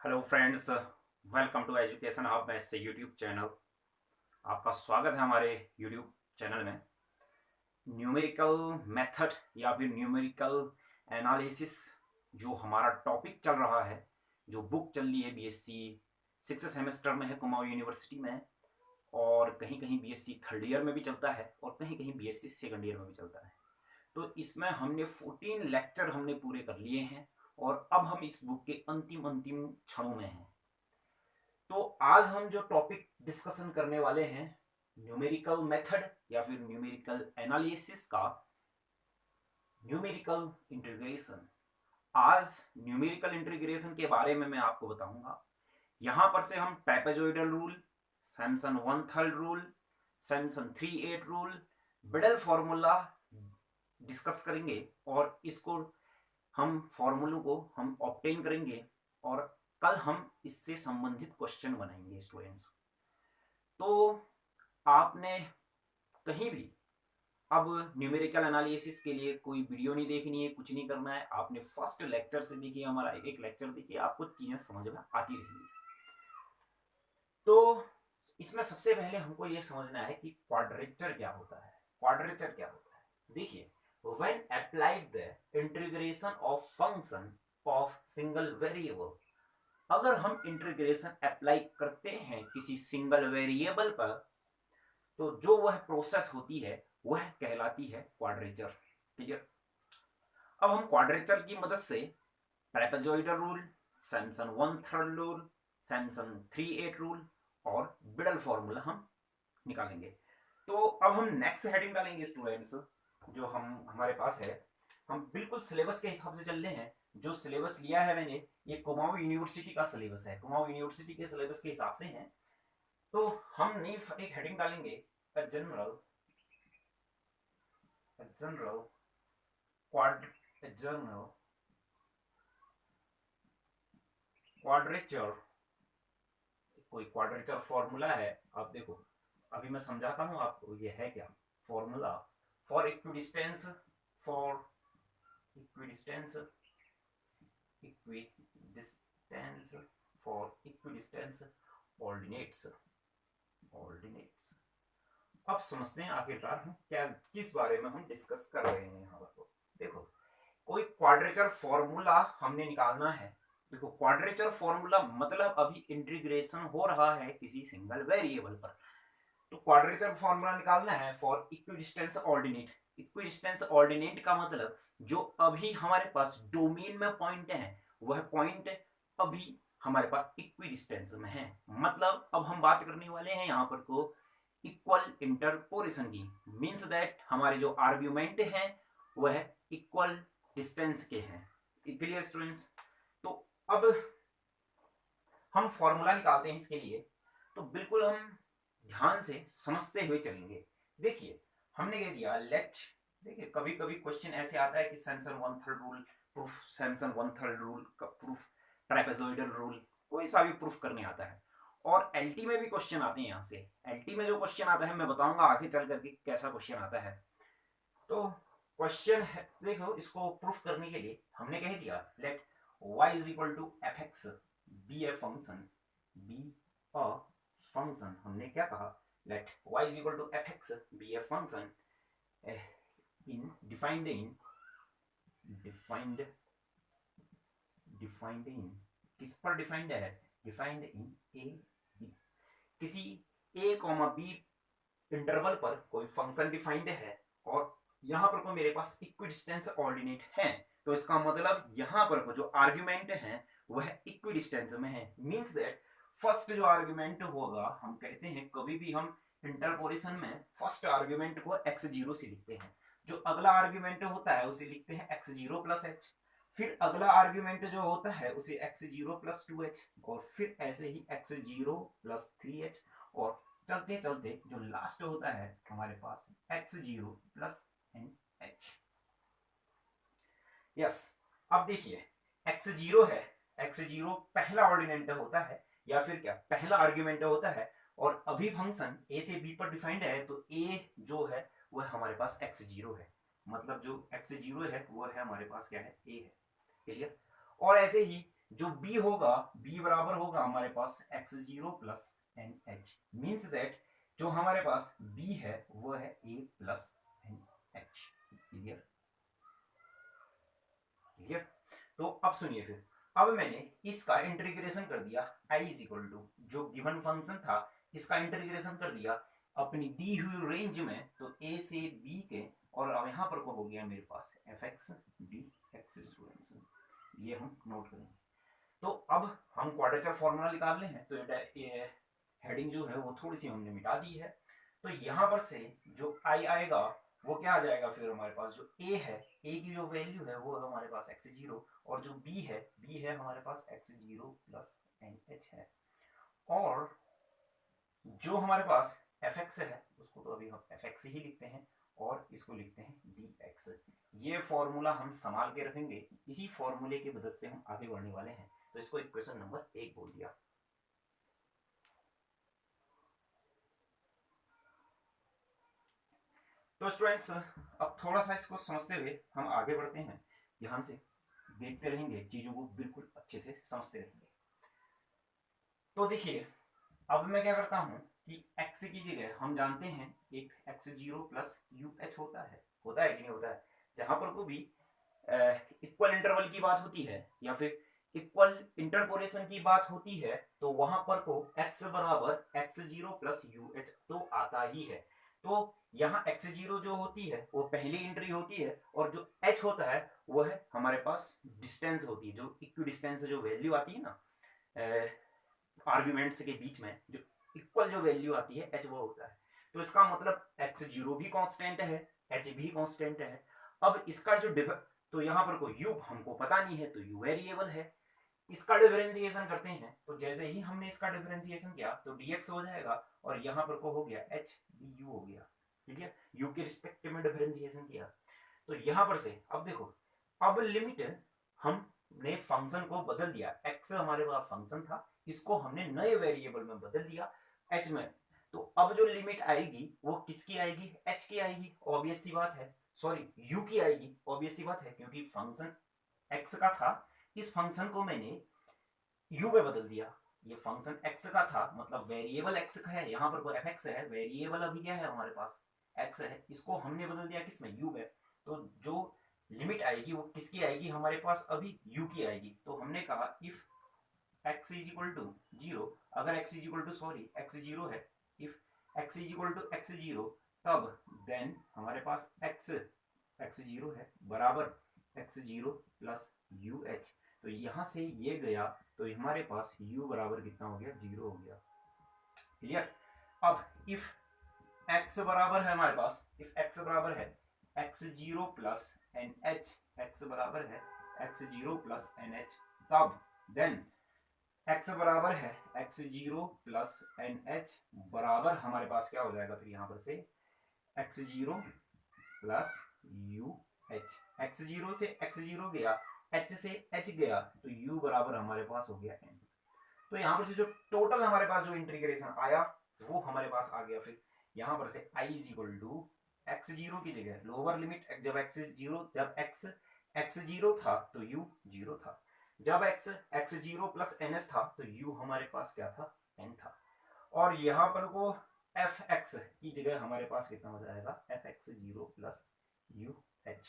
Hello friends, welcome to education hub maths से YouTube channel. आपका स्वागत है हमारे यूट्यूब चैनल में। न्यूमेरिकल मेथड या फिर न्यूमेरिकल एनालिसिस जो हमारा टॉपिक चल रहा है, जो बुक चल रही है बीएससी 6th सेमेस्टर में है कुमाऊं यूनिवर्सिटी में, और कहीं कहीं बीएससी 3rd ईयर में भी चलता है और कहीं कहीं बीएससी 2nd ईयर में भी चलता है। तो इसमें हमने 14 लेक्चर हमने पूरे कर लिए हैं और अब हम इस बुक के अंतिम अंतिम क्षणों में हैं। तो आज हम जो टॉपिक डिस्कशन करने वाले हैं, न्यूमेरिकल मेथड या फिर न्यूमेरिकल एनालिसिस का न्यूमेरिकल इंटीग्रेशन। आज न्यूमेरिकल इंटीग्रेशन के बारे में मैं आपको बताऊंगा। यहां पर से हम trapezoidal rule, Simpson 1/3 rule, Simpson 3/8 rule, Weddle formula discuss करेंगे और इसको हम फॉर्मूलों को हम ऑब्टेन करेंगे और कल हम इससे संबंधित क्वेश्चन बनाएंगे स्टूडेंट्स। तो आपने कहीं भी अब न्यूमेरिकल एनालिसिस के लिए कोई वीडियो नहीं देखनी है, कुछ नहीं करना है। आपने फर्स्ट लेक्चर से देखिए, हमारा एक लेक्चर देखिए, आपको चीजें समझ में आती रहेंगी। तो इसमें सबसे पहले हमको ये समझना है कि क्वाड्रेचर क्या होता है। क्वाड्रेचर क्या होता है, देखिए, when applied the integration of function of single variable, अगर हम इंटीग्रेशन अप्लाई करते हैं किसी सिंगल वेरिएबल पर, तो जो वह प्रोसेस होती है वह कहलाती है क्वाड्रेचर। क्लियर। अब हम क्वाड्रेचर की मदद से trapezoidal rule, Simpson 1/3 rule, Simpson 3/8 rule और बिडल फॉर्मूला हम निकालेंगे। तो अब हम नेक्स्ट हेडिंग डालेंगे स्टूडेंट्स, जो हम हमारे पास है। हम बिल्कुल सिलेबस के हिसाब से चल रहे हैं। जो सिलेबस लिया है मैंने, ये कुमाऊं यूनिवर्सिटी का सिलेबस है, कुमाऊं यूनिवर्सिटी के सिलेबस के हिसाब से है। तो हम नई एक हेडिंग डालेंगे, जनरल क्वाड्रेचर। कोई क्वाड्रेचर फॉर्मूला है, आप देखो, अभी मैं समझाता हूं आपको ये है क्या। Formula for equidistance, for equidistance equidistance for equidistance ordinates. अब समझते हैं आखिरकार हम क्या, किस बारे में हम डिस्कस कर रहे हैं यहाँ पर। देखो, कोई क्वाड्रेचर फॉर्मूला हमने निकालना है। देखो, क्वाड्रेचर फॉर्मूला मतलब अभी इंटीग्रेशन हो रहा है किसी सिंगल वेरिएबल पर, तो क्वाड्रेचर फॉर्मूला निकालना है for equidistance ordinate. Equidistance ordinate का मतलब जो अभी हमारे पास डोमेन में पॉइंट है, वह पॉइंट अभी हमारे पास इक्विडिस्टेंस में है। मतलब अब हम बात करने वाले हैं यहाँ पर को इक्वल इंटरपोलेशन की। मींस दैट हमारे जो आर्ग्यूमेंट हैं वह इक्वल डिस्टेंस के हैं। Clear students. तो अब हम फॉर्मूला निकालते हैं इसके लिए, तो बिल्कुल हम ध्यान से समझते हुए चलेंगे। देखिए, हमने कह दिया लेट, देखिए कभी कभी क्वेश्चन ऐसे आता है कि Samson 1/3 rule proof, Samson 1/3 rule का प्रूफ, ट्रापेजॉइडल रूल, कोई सा भी प्रूफ करने आता है। और एलटी में भी क्वेश्चन आते हैं। यहाँ से एलटी में जो क्वेश्चन आता है मैं बताऊंगा आगे चल करके कैसा क्वेश्चन आता है। तो क्वेश्चन है, देखो, इसको प्रूफ करने के लिए हमने कह दिया let y is equal to F X be a function, be a function. हमने क्या कहा, let y is equal to F X be a function in defined in defined in किस पर डिफाइंड है, डिफाइंड इन ए बी। किसी a comma B interval पर कोई function defined है और यहां पर को मेरे पास इक्विडिस्टेंस ऑर्डिनेट है, तो इसका मतलब यहां पर को जो आर्ग्यूमेंट है वह इक्विडिस्टेंस में है। मींस दैट फर्स्ट जो आर्ग्यूमेंट होगा, हम कहते हैं कभी भी हम इंटरपोलेशन में फर्स्ट आर्ग्यूमेंट को x0 से लिखते हैं, जो अगला आर्ग्यूमेंट होता है उसे लिखते हैं x0 प्लस h, फिर अगला आर्ग्यूमेंट जो होता है उसे x0 प्लस 2h, और फिर ऐसे ही x0 प्लस 3h, और चलते चलते जो लास्ट होता है हमारे पास x0 प्लस nh। यस। अब देखिए, x0 है, x0 पहला ऑर्डिनेंट होता है या फिर क्या पहला आर्ग्यूमेंट होता है, और अभी फंक्शन a से b पर डिफाइंड है, तो a जो है वह हमारे पास x0 है। मतलब जो x0 है वह है हमारे पास क्या है, a है। क्लियर। और ऐसे ही जो b होगा, b बराबर होगा हमारे पास x0 plus N H, means that जो हमारे पास b है वो है a plus N H. Clear? Clear? तो अब सुनिए फिर, अब मैंने इसका इंटीग्रेशन कर दिया i इज इक्वल टू जो गिवन फंक्शन था इसका इंटीग्रेशन कर दिया अपनी दी हुई रेंज में, तो a से b के, और अब यहां पर को हो गया मेरे पास F X D X students, ये हम नोट करेंगे। तो अब हम क्वाड्रेचर फॉर्मूला निकाल ले हैं, तो ये हेडिंग जो है वो थोड़ी सी हमने मिटा दी है। तो यहां पर से जो आई आएगा वो क्या आ जाएगा, फिर हमारे पास जो a है, a की जो वैल्यू है वो हमारे पास x0, और जो b है हमारे पास x0 प्लस एन एच है, और जो हमारे पास fx है उसको तो अभी हम fx ही लिखते हैं, और इसको लिखते हैं dx। ये फॉर्मूला हम संभाल के रखेंगे, इसी फॉर्मूले की मदद से हम आगे बढ़ने वाले हैं। तो इसको इक्वेशन नंबर 1 बोल दिया। तो स्टूडेंट्स अब थोड़ा सा इसको समझते हुए हम आगे बढ़ते हैं, ध्यान से देखते रहेंगे, चीजों को बिल्कुल अच्छे से समझते रहेंगे। तो देखिए अब मैं क्या करता हूं कि x की जगह हम जानते हैं एक x0 प्लस यू एच होता है कि नहीं होता है। जहां पर को भी इक्वल इंटरवल की बात होती है या फिर इक्वल इंटरपोलेशन की बात होती है, तो वहां पर को x बराबर x0 प्लस यू एच तो आता ही है। तो यहाँ x0 जो होती है वो पहली एंट्री होती है, और जो h होता है वो है हमारे पास डिस्टेंस होती है, जो इक्वी डिस्टेंस जो वैल्यू आती है ना आर्ग्यूमेंट्स के बीच में, जो इक्वल जो वैल्यू आती है h वो होता है। तो इसका मतलब x0 भी कांस्टेंट है, h भी कांस्टेंट है। अब इसका जो तो यहाँ पर कोई u हमको पता नहीं है, तो u वेरिएबल है। इसका डिफरेंशिएशन करते हैं, तो जैसे ही हमने इसका डिफरेंशिएशन किया तो dx हो जाएगा, और यहाँ पर को हो गया h du हो गया। ठीक है, u के रिस्पेक्ट में डिफरेंशिएशन किया। तो यहाँ पर से अब देखो, अब लिमिट हमने फंक्शन को बदल दिया, x हमारे पास फंक्शन था, इसको हमने नए वेरिएबल में बदल दिया h में। तो अब जो लिमिट आएगी वो किसकी आएगी, h की आएगी, ऑब्वियस सी बात है, सॉरी u की आएगी, ऑब्वियस सी बात है, क्योंकि फंक्शन x का था, इस फंक्शन को मैंने u में बदल दिया। ये फंक्शन x का था, मतलब वेरिएबल x का है, यहाँ पर कोई fx है, वेरिएबल अभी क्या है हमारे पास x है, इसको हमने बदल दिया किसमें, u में। तो जो लिमिट आएगी वो किसकी आएगी हमारे पास, अभी u की आएगी। तो हमने कहा if x is equal to 0, अगर x is equal to sorry x 0 है, if x is equal to x 0, तब देन हमारे पास x 0 है बराबर x0 प्लस यू एच। तो यहां से ये गया, तो हमारे पास u बराबर कितना हो गया, 0 हो गया। क्लियर? अब इफ x बराबर है हमारे पास, इफ x बराबर है x0 plus N H, x बराबर है x0 प्लस एन एच, तब देन x बराबर है x0 प्लस एन एच बराबर हमारे पास क्या हो जाएगा, फिर यहाँ पर से x0 plus U H, x0 से x0 गया, h से h गया, तो u बराबर हमारे पास हो गया n। तो यहाँ पर से जो टोटल हमारे पास जो इंटीग्रेशन आया वो हमारे पास आ गया। फिर यहाँ पर से i is equal to x0 की जगह लोअर लिमिट, जब x 0 था तो u 0 था, जब x 0 प्लस ns था तो u हमारे पास क्या था, n था, और यहाँ पर वो fx की जगह हमारे पास कितना हो जाएगा, fx0 प्लस यू एच।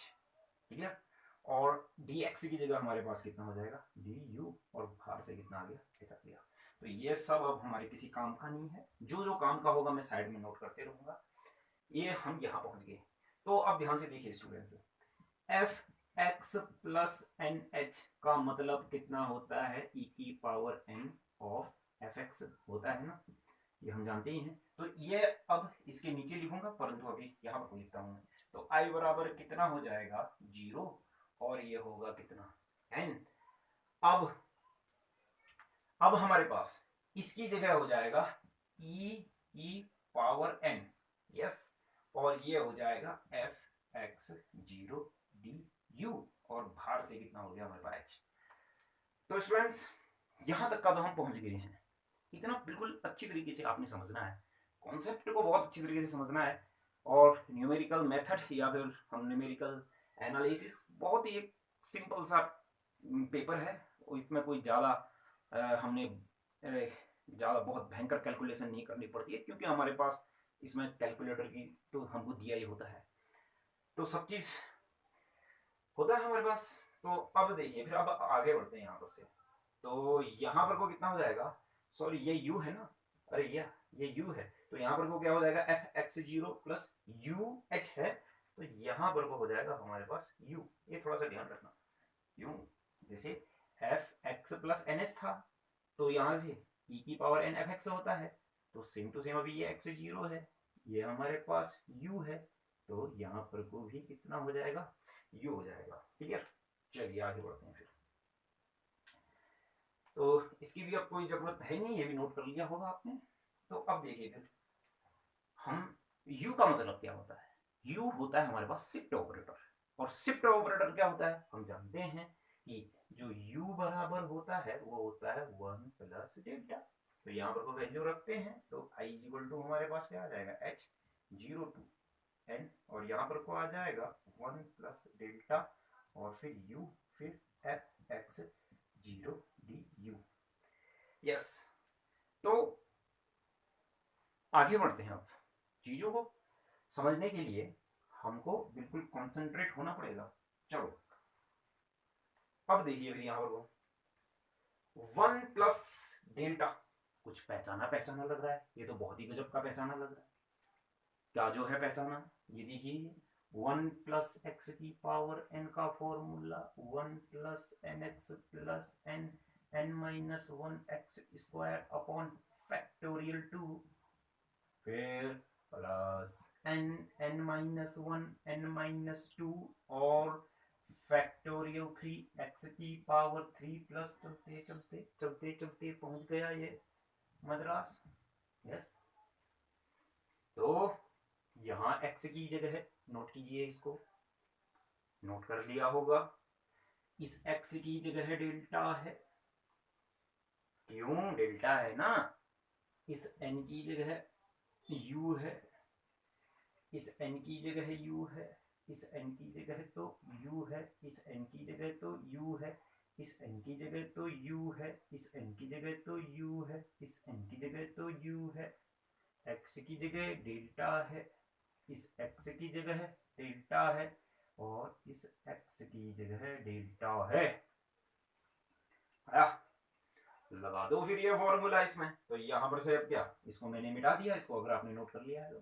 ठीक है, और dx की जगह हमारे पास कितना हो जाएगा, du, और बाहर से कितना आ गया, h आ गया। तो ये सब अब हमारे किसी काम का नहीं है, जो जो काम का होगा मैं साइड में नोट करते रहूंगा। ये हम यहाँ पहुंच गए। तो अब ध्यान से देखिए students, F X plus N H का मतलब कितना होता है, ई की power N of F X होता है ना, ये हम जानते ही हैं। तो ये अब इसके नीचे लिखूंगा, परंतु अभी यहाँ पर लिखता हूँ। तो आई बराबर कितना हो जाएगा, 0, और ये होगा कितना, एन। अब हमारे पास इसकी जगह हो जाएगा ई की पावर एन, यस, और ये हो जाएगा एफ एक्स 0 डी यू, और बाहर से कितना हो गया हमारे पास एच। तो स्टूडेंट्स यहां तक का तो हम पहुंच गए हैं, इतना बिल्कुल अच्छी तरीके से आपने समझना है, कॉन्सेप्ट को बहुत अच्छी तरीके से समझना है, और न्यूमेरिकल मेथड या फिर हम न्यूमेरिकल एनालिसिस बहुत ही सिंपल सा पेपर है, इसमें कोई ज़्यादा हमने ज़्यादा बहुत भयंकर कैलकुलेशन नहीं करनी पड़ती है, क्योंकि हमारे पास इसमें कैलकुलेटर की तो हमको दिया ही होता है, तो सब चीज़ होता है हमारे पास। तो अब देखिए, फिर अब आगे बढ़ते हैं यहाँ पर से। तो यहाँ पर को कितना हो जाएगा, सॉरी ये u है ना, अरे ये u है, तो यहाँ पर को क्या हो जाएगा, F X zero plus U H है, तो यहाँ पर को हो जाएगा हमारे पास u। ये थोड़ा सा ध्यान रखना, क्यों, जैसे F X plus N S था, तो यहाँ से e की पावर n एफ एक्स होता है, तो सेम टू सेम अभी ये एक्स जीरो है, ये हमारे पास u है, तो यहाँ पर को भी कितना हो जाएगा, u हो जाएगा। क्लियर, चलिए आगे बढ़ते हैं फिर। तो इसकी भी अब कोई जरूरत है नहीं, ये भी नोट कर लिया होगा आपने। तो अब देखिए फिर हम u का मतलब क्या होता है, u होता है हमारे पास शिफ्ट ऑपरेटर, और शिफ्ट ऑपरेटर क्या होता है, हम जानते हैं कि जो u बराबर होता है वो होता है 1 प्लस डेल्टा। तो यहाँ पर को वैल्यू रखते हैं, तो i इक्वल टू हमारे पास क्या आ जाएगा, h जीरो टू n, और यहाँ पर को आ जाएगा 1 प्लस डेल्टा और फिर u, फिर F X zero D you. Yes, तो आगे बढ़ते हैं। अब चीजों को समझने के लिए हमको बिल्कुल कंसंट्रेट होना पड़ेगा। चलो अब देखिए फिर यहाँ पर 1 प्लस डेल्टा, कुछ पहचाना पहचाना लग रहा है, ये तो बहुत ही गजब का पहचाना लग रहा है। क्या जो है पहचाना, ये देखिए 1 प्लस एक्स की पावर n का formula 1 plus N X plus N N minus 1 X square upon factorial 2, फिर plus N N minus 1 N minus 2 और फैक्टोरियल 3 एक्स की पावर 3 प्लस, चलते चलते चलते चलते पहुंच गया ये मद्रास। यस, तो यहाँ x की जगह है, नोट कीजिए, इसको नोट कर लिया होगा, इस x की जगह डेल्टा है, क्यों डेल्टा है ना, इस n की जगह u है, इस n की जगह u है, इस n की जगह तो u है, इस n की जगह तो u है, इस n की जगह तो u है, इस n की जगह तो u है, इस n की जगह तो u है, x की जगह डेल्टा है, इस x की जगह डेल्टा है, और इस x की जगह डेल्टा है। लगा दो फिर ये फॉर्मूला इसमें, तो यहां पर से अब क्या, इसको मैंने मिटा दिया, इसको अगर आपने नोट कर लिया है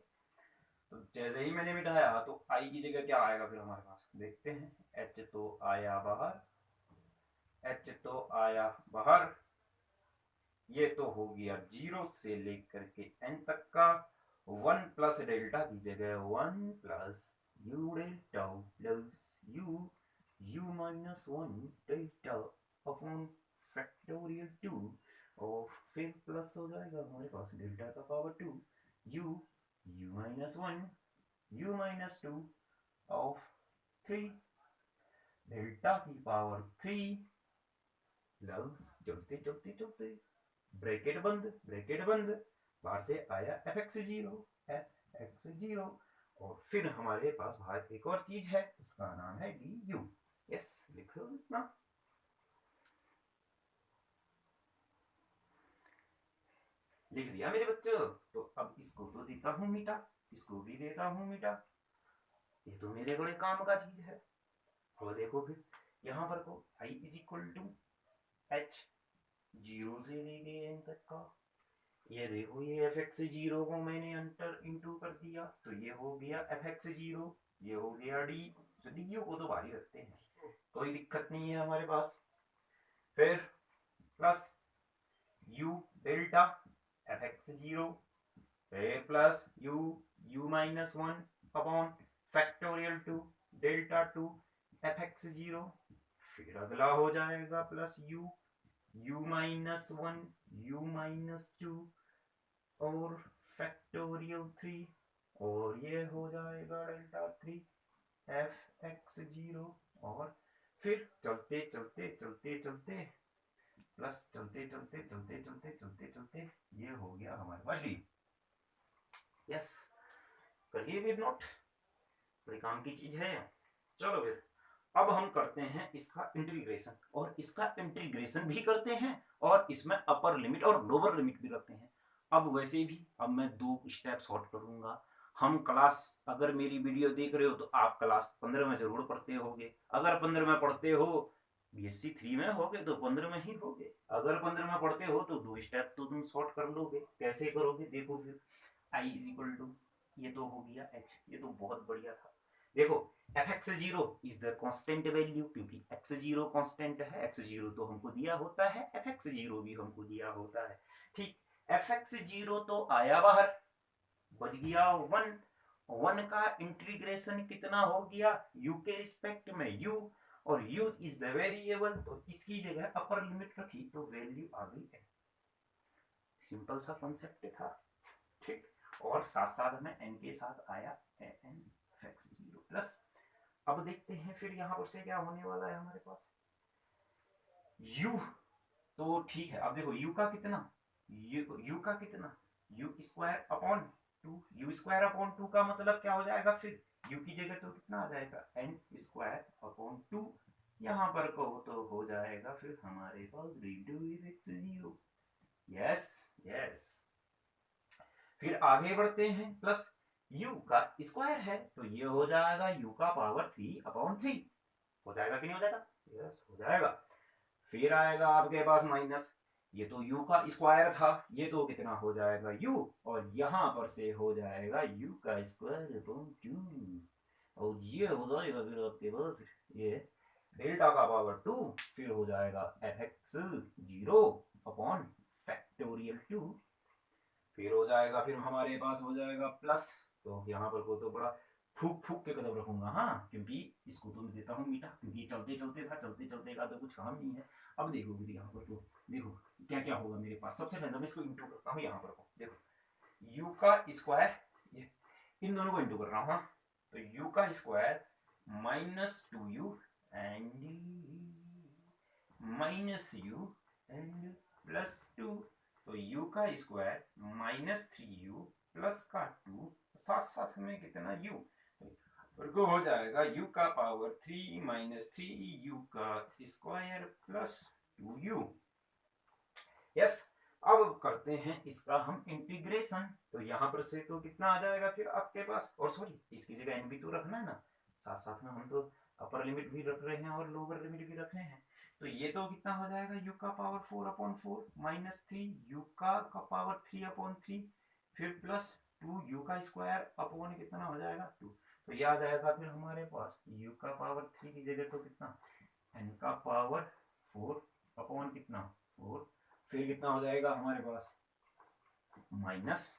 तो जैसे ही मैंने मिटाया तो i की जगह क्या आएगा फिर हमारे पास, देखते हैं, h तो आया बाहर, h तो आया बाहर, ये तो हो गया 0 से लेकर के n तक का, 1 प्लस डेल्टा की जगह 1 plus U delta plus U minus 1 delta upon factorial 2, और फिर प्लस हो जाएगा हमारे पास डेल्टा का power 2 you minus 1 U minus 2 of 3 delta की पावर 3 प्लस, चलते चलते चलते ब्रैकेट बंद, बाहर से आया एफ एक्स जीरो, और फिर हमारे पास बाहर एक और चीज है, उसका नाम है डी यू। यस, लिख लो इतना। लिख दिया मेरे बच्चों, तो अब इसको तो देता हूं मीठा, इसको भी देता हूं मीठा, ये तो मेरे बड़े काम का चीज है। और देखो फिर यहाँ पर को i is equal to h 0 से लेके n तक का, ये देखो ये एफ एक्स जीरो को मैंने अंटर इंटू कर दिया, तो ये हो गया एफ एक्स जीरो, ये हो गया डी, तो डी यू को तो भारी रखते हैं, कोई दिक्कत नहीं है हमारे पास। फिर plus U delta F X zero, फिर plus U minus 1 upon factorial 2 delta 2 F X zero, फिर अगला हो जाएगा plus U minus 1 U minus 2 और फैक्टोरियल 3, और ये हो जाएगा डेल्टा 3 एफ एक्स जीरो, और फिर चलते चलते चलते चलते प्लस चलते चलते चलते चलते चलते चलते ये हो गया हमारे पास डी। यस, करिए भी नोट, बड़ी काम की चीज है। चलो फिर अब हम करते हैं इसका इंटीग्रेशन, और इसका इंटीग्रेशन भी करते हैं और इसमें अपर लिमिट और लोअर लिमिट भी रखते हैं। अब वैसे भी अब मैं 2 स्टेप शॉर्ट करूंगा। हम क्लास, अगर मेरी वीडियो देख रहे हो तो आप क्लास 15 में जरूर पढ़ते होगे। अगर 15 में पढ़ते हो, BSc 3 में होगे तो 15 में ही होगे। अगर 15 में पढ़ते हो तो 2 स्टेप तो तुम शॉर्ट कर लोगे। कैसे करोगे देखो फिर। I इज इक्वल टू, ये तो हो गया h, ये तो बहुत बढ़िया था। देखो fx0 is the constant value, क्योंकि x0 कांस्टेंट है, x0 तो हमको दिया होता है, fx0 भी हमको दिया होता है। ठीक, fx0 तो आया बाहर, बच गया 1। 1 का इंटीग्रेशन कितना हो गया, u के रिस्पेक्ट में u, और u इज द वेरिएबल, तो इसकी जगह अपर लिमिट रखी तो वैल्यू आ गई n। सिंपल सा कॉन्सेप्ट था। ठीक, और साथ साथ में n के साथ आया n fx0 प्लस। अब देखते हैं फिर यहां पर से क्या होने वाला है हमारे पास। u तो ठीक है, अब देखो u का कितना, u का कितना, u square upon 2। u square upon 2 का मतलब क्या हो जाएगा फिर, u की जगह तो कितना आ जाएगा, n स्क्वायर अपॉन 2। यहां पर कहो तो हो जाएगा फिर हमारे पास x0। Yes yes. फिर आगे बढ़ते हैं, प्लस u का स्क्वायर है तो ये हो जाएगा u का पावर 3 अपॉन 3। हो जाएगा कि नहीं हो जाएगा, यस हो जाएगा। फिर आएगा आपके पास माइनस, ये तो u का स्क्वायर था, ये तो कितना हो जाएगा u, और यहां पर से हो जाएगा u का स्क्वायर अपॉन 2, और ये हो जाएगा फिर आपके पास ये डेल्टा का पावर 2, फिर हो जाएगा fx0 अपॉन फैक्टोरियल 2। फिर हो जाएगा, फिर हमारे पास हो जाएगा प्लस, तो यहाँ पर को तो बड़ा फूक फूक के कदम रखूंगा, हाँ, क्योंकि इसको तो मैं देता हूँ मीठा, क्योंकि चलते चलते था, चलते चलते का तो कुछ काम नहीं है। अब देखो फिर यहाँ पर तो देखो क्या क्या होगा मेरे पास। सबसे पहले मैं इसको इंटू करता हूँ, यहाँ पर को देखो u का स्क्वायर, ये इन दोनों को इंटू कर रहा हूँ, हाँ, तो u का square minus 2u and minus u and plus 2, तो u का स्क्वायर माइनस 3u प्लस का 2, साथ साथ में कितना u, को हो जाएगा u का पावर 3 माइनस 3u का स्क्वायर प्लस 2u। यस, अब करते हैं इसका हम इंटीग्रेशन, तो यहां पर से तो कितना आ जाएगा फिर आपके पास, और सॉरी इसकी जगह n भी तो रखना है ना, साथ साथ में हम तो अपर लिमिट भी रख रहे हैं और लोअर लिमिट भी रख रहे हैं। तो ये तो कितना हो जाएगा, u का पावर 4 अपॉन 4 माइनस 3 u का पावर 3 अपॉन 3, फिर प्लस 2u का स्क्वायर अपॉन कितना हो जाएगा 2। तो ये आ जाएगा फिर हमारे पास u का पावर 3 की जगह तो कितना, n का पावर 4 अपॉन कितना 4, फिर कितना हो जाएगा हमारे पास माइनस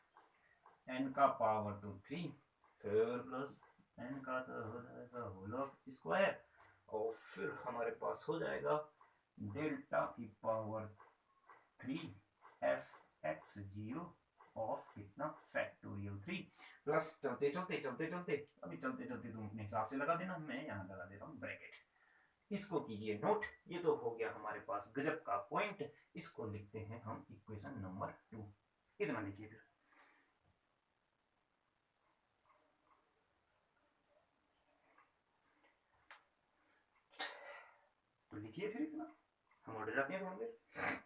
n का पावर तो 3, फिर प्लस n का तो हो जाएगा होल स्क्वायर, और फिर हमारे पास हो जाएगा डेल्टा की पावर 3 fx0 ऑफ कितना फैक्टोरियल 3, प्लस चलते चलते चलते चलते, अभी चलते चलते तुम अपने हिसाब से लगा देना, मैं यहाँ लगा देता हूँ ब्रैकेट। इसको कीजिए नोट, ये तो हो गया हमारे पास गजब का पॉइंट। इसको लिखते हैं हम इक्वेशन नंबर 2। इतना लिखिए फिर, तो लिखिए फिर इतना, हम उठ जाते हैं थोड़ी देर।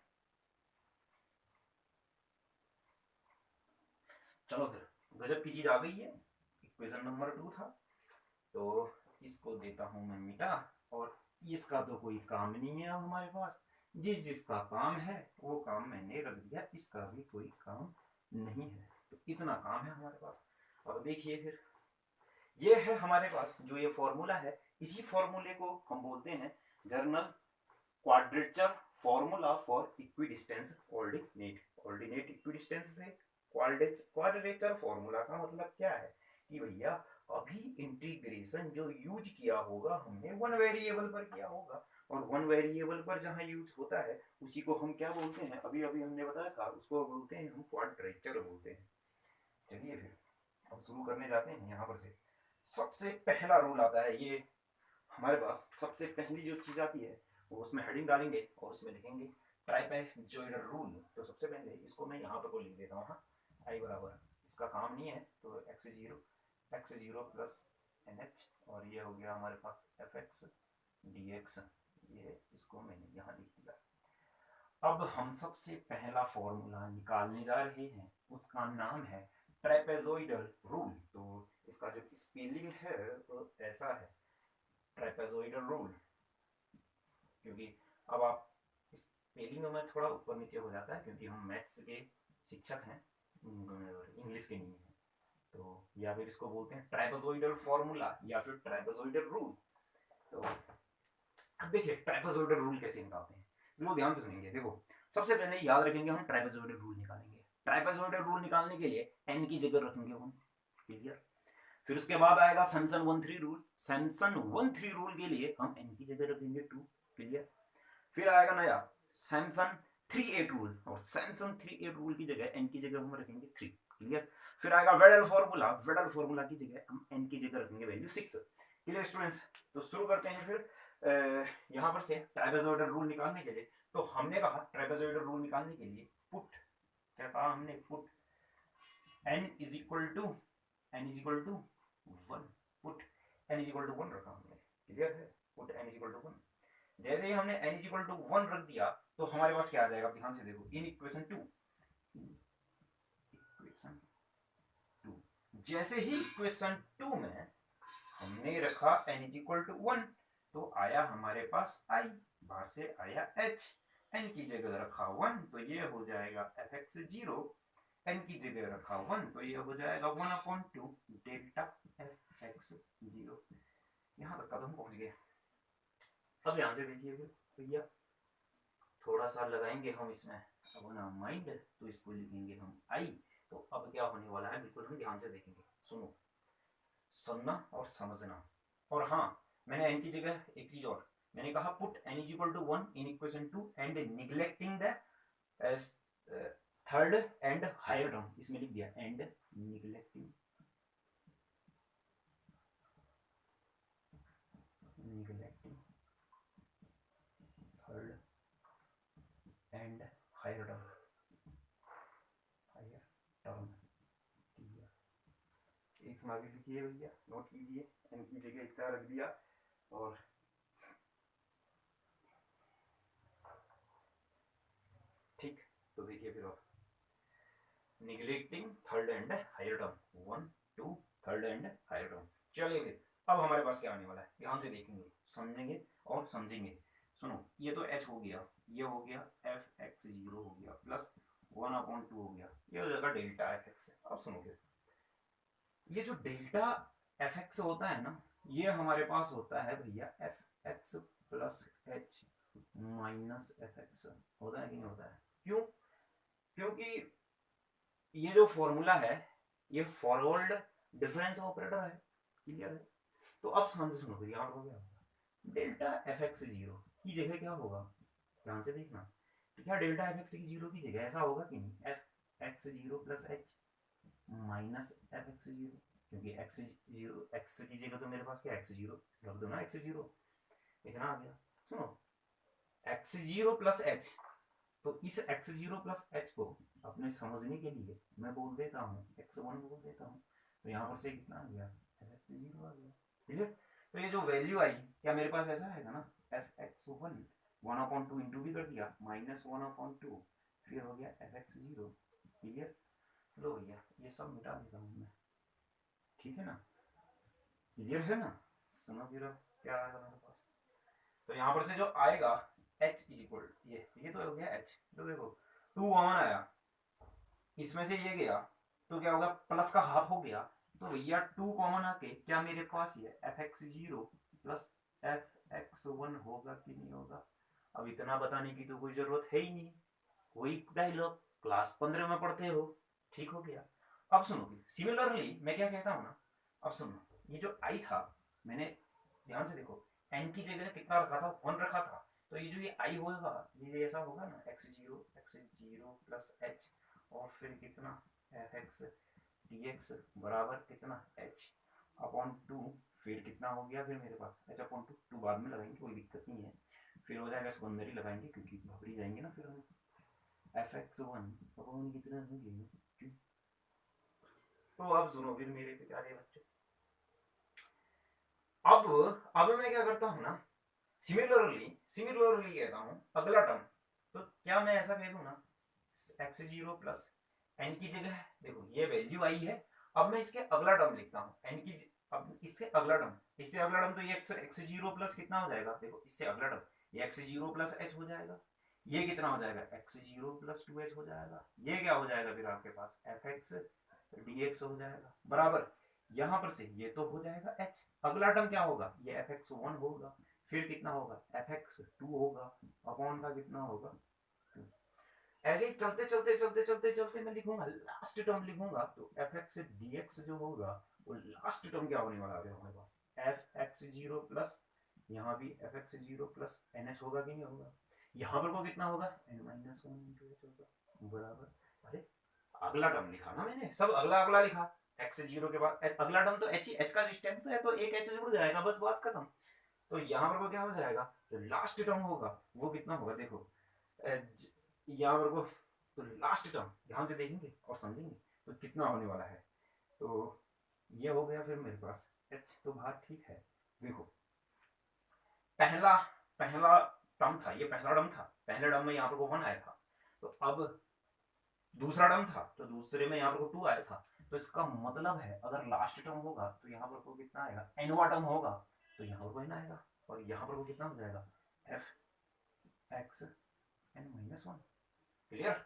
चलो फिर, गजब की चीज आ गई है, इक्वेशन नंबर 2 था, तो इसको देता हूं मैं मिटा, और इसका तो कोई काम नहीं है अब हमारे पास, जिस जिसका काम है वो काम मैंने रख दिया, इसका भी कोई काम नहीं है, तो इतना काम है हमारे पास। अब देखिए फिर, ये है हमारे पास जो ये फॉर्मूला है, इसी फॉर्मूले को हम बोलते हैं journal quadrature formula for equidistance ordinate. Ordinate equidistance से क्वाड्रेचर फॉर्मूला का मतलब क्या है कि भैया अभी इंटीग्रेशन जो यूज किया होगा हमने वन वेरिएबल पर किया होगा, और वन वेरिएबल पर जहां यूज होता है उसी को हम क्या बोलते हैं, अभी अभी हमने बताया था, उसको बोलते हैं हम क्वाड्रेचर बोलते हैं। चलिए फिर अब शुरू करने जाते हैं। यहाँ पर से सबसे पहला रूल आता है, ये हमारे पास सबसे पहली जो चीज आती है वो उसमें हेडिंग डालेंगे और उसमें लिखेंगे ट्राइपेजॉइडल रूल। तो सबसे पहले इसको मैं यहाँ पर को लिख देता हूँ, हाँ, आई बराबर, इसका काम नहीं है तो x0 प्लस NH, और ये हो गया हमारे पास fx dx, ये इसको मैंने यहाँ लिख दिया। अब हम सबसे पहला फॉर्मूला निकालने जा रहे हैं, उसका नाम है ट्रेपेजोइडल रूल। तो इसका जो स्पेलिंग है वो ऐसा है, ट्रेपेजोइडल रूल। क्योंकि अब आप स्पेलिंग में थोड़ा ऊपर नीचे हो जाता है क्योंकि हम मैथ्स के शिक्षक हैं, इंग्लिश के नहीं है। तो या फिर इसको बोलते हैं ट्रेपेजोइडल फॉर्मूला या फिर ट्रेपेजोइडल रूल। तो अब देखिए ट्रेपेजोइडल रूल कैसे निकालते हैं, बिल्कुल ध्यान से सुनेंगे। देखो सबसे पहले याद रखेंगे हम ट्रेपेजोइडल रूल निकालेंगे। ट्रेपेजोइडल रूल निकालने के लिए n की जगह रखेंगे 1, क्लियर। फिर उसके बाद आएगा सैमसन 1-3 रूल। सैमसन 1-3 रूल के लिए हम n की जगह रखेंगे 2, क्लियर। फिर आएगा नया सैमसन 3-8 रूल, और सैमसन 3-8 रूल की जगह n की जगह हम रखेंगे 3, क्लियर। फिर आएगा वेडल फॉर्मूला, वेडल फॉर्मूला की जगह हम n की जगह रखेंगे वैल्यू 6, क्लियर स्टूडेंट्स। तो शुरू करते हैं फिर यहाँ पर से ट्रेपेजोइडल रूल निकालने के लिए। तो हमने कहा ट्रेपेजोइडल रूल निकालने के लिए पुट, क्या कहा हमने, put n is equal to 1, put n is equal to 1 रखा हमने, क्लियर है। Put n is equal to 1, जैसे ही हमने n इज इक्वल टू 1 रख दिया तो हमारे पास क्या आ जाएगा, ध्यान से देखो, इन इक्वेशन 2, जैसे ही इक्वेशन 2 में हमने रखा n इज इक्वल टू 1 तो आया हमारे पास i, बाहर से आया h, n की जगह रखा 1 तो ये हो जाएगा fx0, n की जगह रखा 1 तो ये हो जाएगा 1/2 डेल्टा fx0। यहाँ तक कदम पहुंच गए। अब ध्यान से देखिए भैया, थोड़ा सा लगाएंगे हम इसमें अपना माइंड, तो इसको लिखेंगे हम i। तो अब क्या होने वाला है बिल्कुल हम ध्यान से देखेंगे, सुनो, सुनना और समझना। और हाँ, मैंने n की जगह एक चीज और, मैंने कहा put n is equal to 1 in equation 2 and neglecting the third and higher term, इसमें लिख दिया and neglecting third and higher term, एक आगे लिखिए भैया, नोट कीजिए, n की जगह इतना रख दिया। और ठीक, तो देखिए फिर और neglecting third and higher term, 1 2 third and higher term. चलिए फिर अब हमारे पास क्या आने वाला है, ध्यान से देखेंगे, समझेंगे और समझेंगे। सुनो, ये तो h हो गया, ये हो गया fx0 हो गया प्लस 1/2 हो गया, ये हो जाएगा डेल्टा fx। अब सुनो फिर, ये जो डेल्टा fx होता है ना, ये हमारे पास होता है भैया fx plus h minus fx, होता है कि नहीं होता है? क्यों? क्योंकि ये जो फॉर्मूला है ये फॉरवर्ड डिफरेंस ऑपरेटर है, क्लियर है। तो अब ध्यान से सुनो, यहाँ हो गया डेल्टा fx0 की जगह क्या होगा, ध्यान से देखना। तो क्या डेल्टा fx0 की जगह ऐसा होगा कि नहीं, fx0 plus h minus fx0, क्योंकि x0 x की जगह तो मेरे पास क्या x0 रख दो ना, x0 इतना आ गया। सुनो, x0 प्लस h, तो इस x0 प्लस h को अपने समझने के लिए मैं बोल देता हूँ x1 बोल देता हूँ, तो यहाँ पर से कितना आ गया, fx0 आ गया, क्लियर। तो ये जो वैल्यू आई, क्या मेरे पास ऐसा आएगा ना, fx1 1/2 इंटू भी कर दिया माइनस 1/2, फिर हो गया fx0, क्लियर। लो भैया ये सब मिटा देता हूँ मैं, ठीक है ना, क्लियर है ना। सुनो फिर क्या आएगा मेरे पास, तो यहाँ पर से जो आएगा h इज इक्वल, ये तो हो गया h, तो देखो 2 कॉमन आया, इसमें से ये गया तो क्या होगा, प्लस का हाफ हो गया, तो भैया 2 कॉमन आके क्या मेरे पास ये fx0 प्लस fx1 होगा कि नहीं होगा। अब इतना बताने की तो कोई जरूरत है ही नहीं, वही डायलॉग क्लास 15 में पढ़ते हो, ठीक हो गया। अब सुनो, सिमिलरली मैं क्या कहता हूँ ना, अब सुनो, ये जो आई था, मैंने ध्यान से देखो n की जगह कितना रखा था, 1 रखा था, तो ये जो ये आई होगा ये ऐसा होगा ना, x0 प्लस h और फिर कितना fx dx बराबर कितना h/2, फिर कितना हो गया, फिर मेरे पास h/2 बाद में लगाएंगे कोई दिक्कत नहीं है, फिर हो जाएगा इसको अंदर ही लगाएंगे क्योंकि घबरी जाएंगे ना फिर हम, fx1 अपन कितना हो गया। तो अब सुनो फिर मेरे प्यारे बच्चों, अब मैं क्या करता हूँ ना, सिमिलरली कहता हूं अगला टर्म, तो क्या मैं ऐसा कह दूं ना एक्स जीरो प्लस एन की जगह देखो ये वैल्यू आई है, अब मैं इसके अगला टर्म लिखता हूं एन की, अब इससे अगला टर्म, इससे अगला टर्म, तो ये एक्स जीरो प्लस कितना हो जाएगा, देखो इससे अगला टर्म ये एक्स जीरो प्लस एच हो जाएगा, ये कितना हो जाएगा X zero plus two H हो जाएगा, ये क्या हो जाएगा फिर आपके पास एफ एक्स डी एक्स हो जाएगा बराबर, यहां पर से ये तो हो जाएगा h, अगला टर्म क्या होगा ये एफ एक्स वन होगा, फिर कितना होगा एफ एक्स टू होगा, अपॉन का कितना होगा 2। ऐसे ही चलते चलते चलते चलते चलते मैं लिखूंगा लास्ट टर्म लिखूंगा, तो एफ एक्स डी एक्स जो होगा वो लास्ट टर्म क्या होने वाला है हमारे पास एफ एक्स जीरो प्लस, यहाँ भी F X zero plus N H होगा कि नहीं होगा, यहाँ पर को कितना होगा N minus one into H होगा बराबर, अरे अगला टर्म लिखा ना मैंने, सब अगला अगला लिखा, एक्स जीरो के बाद अगला टर्म तो एच ही, एच का डिस्टेंस है तो एक एच जुड़ जाएगा बस बात खत्म, तो यहाँ पर को क्या हो जाएगा जो लास्ट टर्म होगा वो कितना होगा देखो यहाँ पर को, तो लास्ट टर्म ध्यान से देखेंगे और समझेंगे तो कितना होने वाला है, तो ये हो गया फिर मेरे पास एच, तो बात ठीक है, देखो पहला पहला टर्म था, ये पहला टर्म था, पहले टर्म में यहाँ पर को वन आया था, तो अब दूसरा टर्म था तो दूसरे में यहाँ पर टू आया था, तो इसका मतलब है अगर लास्ट टर्म होगा तो यहाँ पर को कितना आएगा एनवा टर्म होगा, तो यहाँ पर एन आएगा और यहाँ पर को कितना हो जाएगा F X N minus one, clear,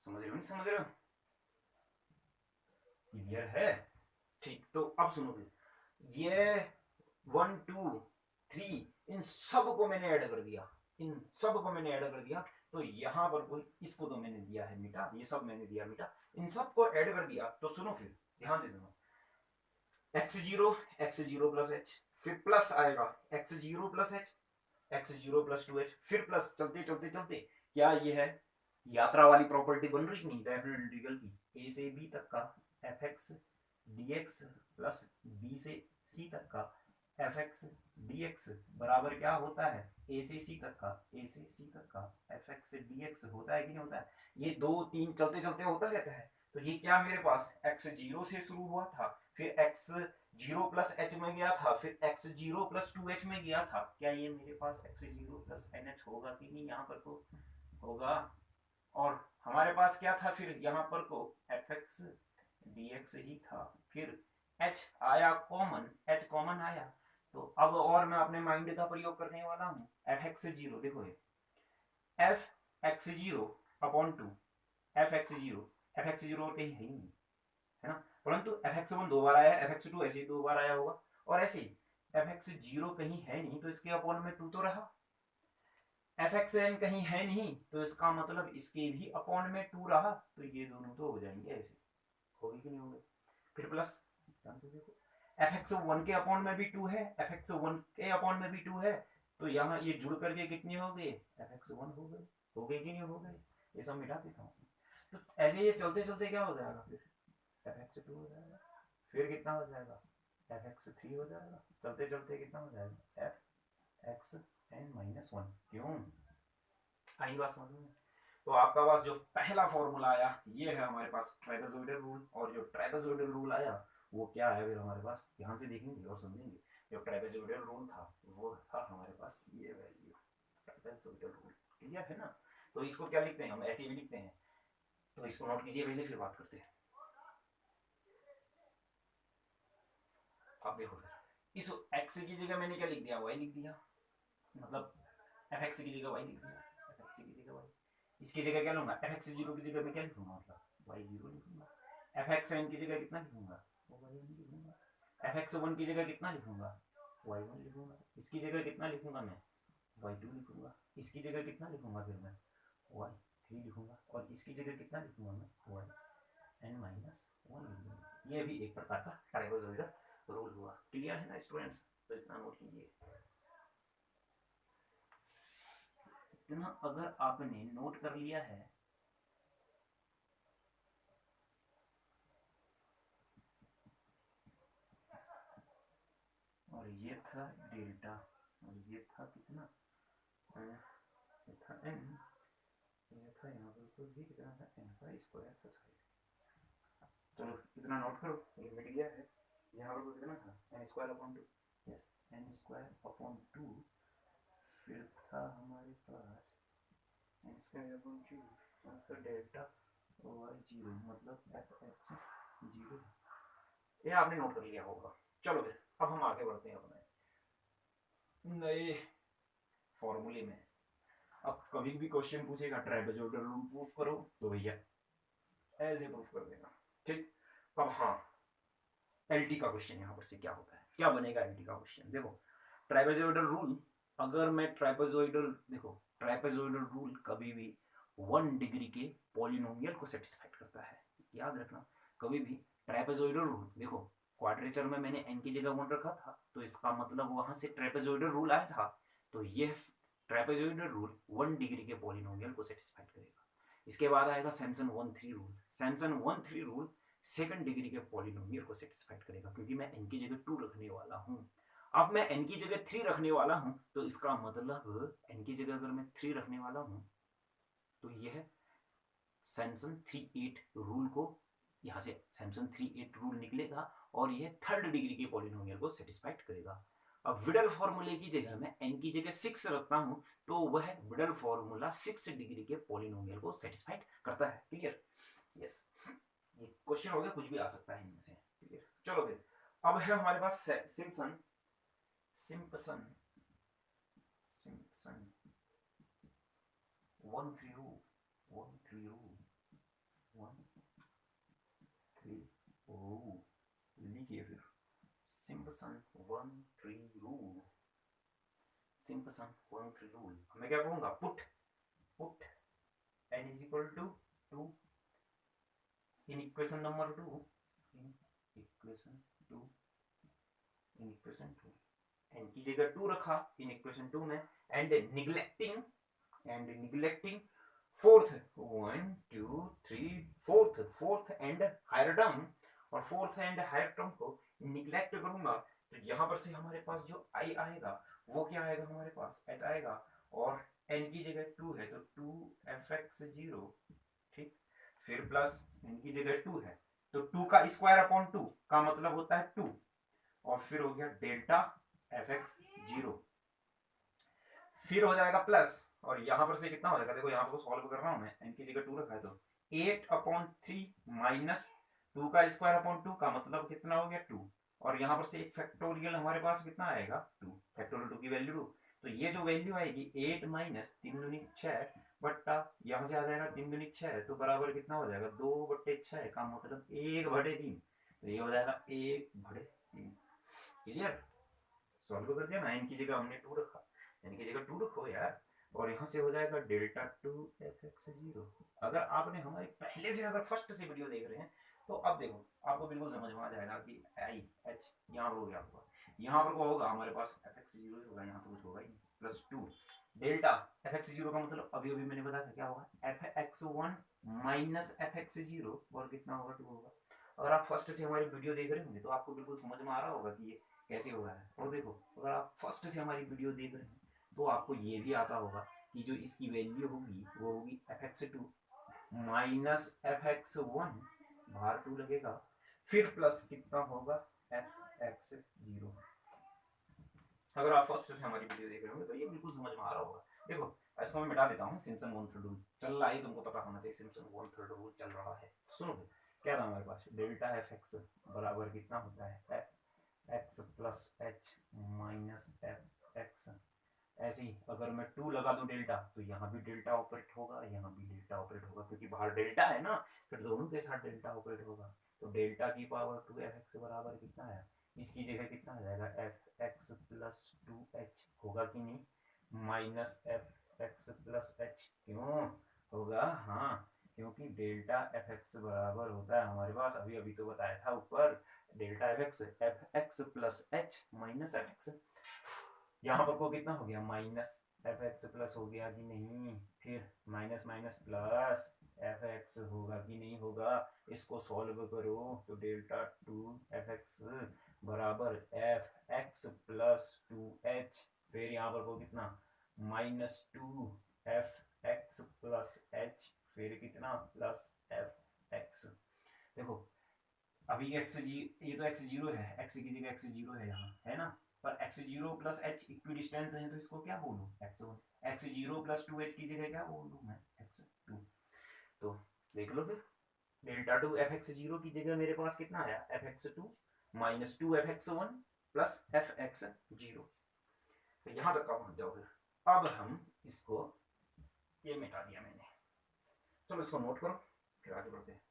समझ रहे हो नहीं समझ रहे हो, क्लियर है, ठीक, तो अब सुनो ये 1 2 3 इन सब को मैंने ऐड कर दिया, इन सब को मैंने ऐड कर दिया, तो यहां पर कोई इसको तो मैंने दिया है मीठा, ये सब मैंने दिया मीठा, इन सब को ऐड कर दिया, तो सुनो फिर ध्यान से सुनो एक्स जीरो प्लस एच, फिर प्लस आएगा x zero plus H, x zero plus two H, फिर प्लस, चलते चलते चलते क्या ये है यात्रा वाली प्रॉपर्टी बन रही नहीं डेफिनेट इंटीग्रल की, ए से बी तक का F X D X plus B से सी तक का एफ एक्स डी एक्स बराबर क्या होता है ए से सी तक का, ए से सी तक का एफ एक्स डी एक्स होता है कि नहीं होता है, ये दो तीन चलते चलते होता रहता है, तो ये क्या मेरे पास एक्स जीरो से शुरू हुआ था, फिर एक्स जीरो प्लस एच में गया था, फिर X zero plus two H में गया था, क्या ये मेरे पास X zero plus N H होगा कि नहीं, यहाँ पर तो होगा, और हमारे पास क्या था फिर यहाँ पर को एफ एक्स डी एक्स ही था, फिर एच आया कॉमन, एच कॉमन आया, तो अब और मैं अपने माइंड का प्रयोग करने वाला हूँ एफ एक्स जीरो, देखो ये F X zero upon two F X zero कहीं है ही नहीं है ना, परंतु एफ एक्स वन दो बार आया, एफ एक्स टू ऐसे ही दो बार आया होगा, और ऐसे ही एफ एक्स जीरो कहीं है नहीं तो इसके अपॉन में टू तो रहा, एफ एक्स एन कहीं है नहीं तो इसका मतलब इसके भी अपॉन में टू रहा, तो ये दोनों तो हो जाएंगे ऐसे, होगी कि नहीं होंगे, फिर प्लस देखो एफ एक्स वन के अपॉन में भी टू है, एफ एक्स वन के अपॉन में भी टू है, तो यहाँ ये जुड़ करके कितने हो गए एफ एक्स वन हो गए कि नहीं हो गए, ये सब मिटा देता हूँ, तो ऐसे ये चलते चलते क्या हो जाएगा फिर एफ एक्स टू हो जाएगा, फिर कितना हो जाएगा एफ एक्स थ्री हो जाएगा, चलते चलते कितना हो जाएगा F X N minus one, क्यों आई बात समझ में, तो आपका पास जो पहला फॉर्मूला आया ये है हमारे पास ट्रेपेजोइडल रूल, और जो ट्रेपेजोइडल रूल आया वो क्या है फिर हमारे पास, ध्यान से देखेंगे और समझेंगे, जो ट्रेपेजोइडल रूल था वो था हमारे पास ये वैल्यू ट्रेपेजोइडल रूल, क्लियर है ना, तो इसको क्या लिखते हैं हम ऐसे भी लिखते हैं, तो इसको नोट कीजिए पहले फिर बात करते हैं, अब देखो फिर इस x की जगह मैंने क्या लिख दिया y लिख दिया, मतलब एफ एक्स की जगह y लिख दिया, एफ एक्स की जगह y, इसकी जगह क्या लूंगा एफ एक्स जीरो की जगह मैं क्या लिखूंगा मतलब वाई जीरो लिखूंगा, एफ एक्स एन की जगह कितना लिखूंगा वाई एन लिखूंगा, एफ एक्स वन की जगह कितना लिखूंगा वाई वन लिखूंगा, इसकी जगह कितना लिखूंगा मैं वाई टू लिखूंगा, इसकी जगह कितना लिखूंगा फिर मैं वाई थ्री लिखूंगा, और इसकी जगह कितना लिखूंगा मैं वाई एन माइनस वन लिखूंगा, ये भी एक प्रकार का ट्राइपेजोइडल रूल हुआ, क्लियर है ना स्टूडेंट्स, तो इतना नोट कीजिए, इतना अगर आपने नोट कर लिया है और ये था डेल्टा और ये था कितना ये था एन, ये था यहाँ पर तो भी कितना था एन का स्क्वायर था शायद, चलो इतना नोट करो ये मिट गया है, यहाँ पर कितना था N square upon two, yes N square upon two, फिर था हमारे पास डेल्टा वाई जीरो मतलब एफ एक्स जीरो। ये आपने नोट कर लिया होगा। चलो फिर अब हम आगे बढ़ते हैं अपने नए फॉर्मूले में। अब कभी भी क्वेश्चन पूछेगा ट्रापेजोइडल रूल प्रूफ करो, तो भैया ऐसे प्रूफ कर देना, ठीक। अब हाँ, एलटी का क्वेश्चन यहाँ पर से क्या होता है, क्या बनेगा एलटी का क्वेश्चन। देखो ट्रापेजोइडल रूल, अगर मैं ट्रापेजोइडल, देखो ट्रापेजोइडल रूल कभी भी 1 डिग्री के पॉलिनोमियल को सेटिस्फाइड करता है, याद रखना कभी भी। ट्रापेजोइडल रूल देखो, क्वाड्रेचर में मैंने n की जगह 1 रखा था, तो इसका मतलब वहां से ट्रापेजोइडल रूल आया था, तो यह ट्रापेजोइडल रूल 1 डिग्री के पॉलिनोमियल को सेटिस्फाइड करेगा। इसके बाद आएगा Samson 1-3 rule. Samson 1-3 rule 2nd degree के पॉलिनोमियल को सेटिस्फाइड करेगा, क्योंकि मैं n की जगह 2 रखने वाला हूँ। अब मैं n की जगह 3 रखने वाला हूँ, तो इसका मतलब n की जगह अगर मैं 3 रखने वाला हूँ, तो यह सैमसन 3-8 रूल को, यहाँ से सैमसन 3-8 रूल निकलेगा और यह 3rd डिग्री के पॉलिनोमियल को सेटिस्फाइड करेगा। अब विडल फॉर्मूले की जगह मैं n की जगह 6 रखता हूं, तो वह विडल फॉर्मूला 6 डिग्री के पॉलिनोमियल को सेटिस्फाइड करता है। क्लियर? यस, ये क्वेश्चन हो गया, कुछ भी आ सकता है इनमें से। क्लियर? चलो फिर अब है हमारे पास Simpson Simpson Simpson 1-3 rule 1-3 rule 1-3 rule लिखिए फिर सिम्पसन 1-3 रूल। सिम्पसन 1-3 रूल मैं क्या कहूंगा, put n is equal to 2 in equation number 2 in equation 2 in equation 2 n की जगह 2 रखा in equation 2 में, and neglecting fourth 1 2 3 fourth and higher term, और fourth and higher term को निग्लेक्ट करूंगा, तो यहां पर से हमारे पास जो i आएगा वो क्या आएगा, हमारे पास h आएगा, और n की जगह 2 है तो 2fx0, ठीक। फिर प्लस n की जगह 2 है तो 2 का स्क्वायर अपॉन 2 का मतलब होता है 2, और फिर हो गया डेल्टा fx0, फिर हो जाएगा प्लस, और यहां पर से कितना हो जाएगा, देखो यहां पर सॉल्व कर रहा हूं मैं, n की जगह 2 रखा है तो 8/3 माइनस 2 का स्क्वायर अपॉन 2 का मतलब कितना हो गया 2, और यहां पर से एक फैक्टोरियल हमारे पास कितना आएगा 2, फैक्टोरियल 2 की वैल्यू 2, तो ये जो वैल्यू आएगी 8 माइनस 3 दूनी 6 बट्टा यहां से आ जाएगा 3 दूनी 6, तो बराबर कितना हो जाएगा 2/6 का मतलब 1/3, तो ये हो जाएगा 1/3। क्लियर? सॉल्व कर दिया ना, n की जगह हमने 2 रखा, n की जगह 2 रखो यार, और यहाँ से हो जाएगा डेल्टा 2fx0। अगर आपने हमारे पहले से अगर फर्स्ट से वीडियो देख रहे हैं तो अब देखो आपको बिल्कुल समझ में आ जाएगा कि आई एच यहाँ पर हो गया होगा, यहाँ पर को होगा हमारे पास fx0 होगा, यहाँ तो कुछ होगा ही प्लस 2 डेल्टा fx0 का मतलब अभी अभी मैंने बताया क्या होगा fx1 माइनस fx0, और कितना होगा 2 होगा। अगर आप फर्स्ट से हमारी वीडियो देख रहे होंगे तो आपको बिल्कुल समझ में आ रहा होगा कि ये कैसे हो रहा है। और देखो अगर आप फर्स्ट से हमारी वीडियो देख रहे हैं तो आपको ये भी आता होगा कि जो इसकी वैल्यू होगी वो होगी fx2 माइनस fx1 बाहर 2 लगेगा, फिर प्लस कितना होगा fx0। अगर आप फर्स्ट से हमारी वीडियो देख रहे होंगे तो ये बिल्कुल समझ में आ रहा होगा। देखो इसको मैं मिटा देता हूँ, सिम्पसन 1/3 रूल चल रहा है, तुमको पता होना चाहिए सिम्पसन 1/3 रूल चल रहा है। सुनो क्या था हमारे पास, डेल्टा fx बराबर कितना होता है x plus H minus F x. ऐसे ही अगर मैं 2 लगा दूं डेल्टा, तो यहाँ भी डेल्टा ऑपरेट होगा, यहाँ भी डेल्टा ऑपरेट होगा, क्योंकि बाहर डेल्टा है ना, फिर दोनों के साथ डेल्टा ऑपरेट होगा, तो डेल्टा की पावर 2fx बराबर कितना है, इसकी जगह कितना आ जाएगा fx प्लस 2h होगा कि नहीं, माइनस fx प्लस h, क्यों होगा, हाँ क्योंकि डेल्टा fx बराबर होता है हमारे पास, अभी अभी तो बताया था ऊपर, delta fx plus h minus fx, यहाँ पर को कितना हो गया माइनस fx प्लस हो गया कि नहीं, फिर माइनस माइनस प्लस fx होगा कि नहीं होगा, इसको सॉल्व करो तो डेल्टा 2fx बराबर fx प्लस 2h, फिर यहाँ पर को कितना माइनस 2fx प्लस h, फिर कितना प्लस fx। देखो अभी ये तो x0 है, x की जगह x0 है यहाँ है ना, और x0 plus h equi distance है, तो इसको क्या बोलूं, x1, x0 प्लस 2h की जगह क्या बोल दूं मैं, x2। तो देख लो फिर, delta two F X zero की जगह मेरे पास कितना आया, F X two minus two F X one plus F X zero. तो यहां तक का पहुंच जाओ फिर। अब हम इसको, ये मिटा दिया मैंने, चलो इसको नोट करो फिर आगे बढ़ते हैं।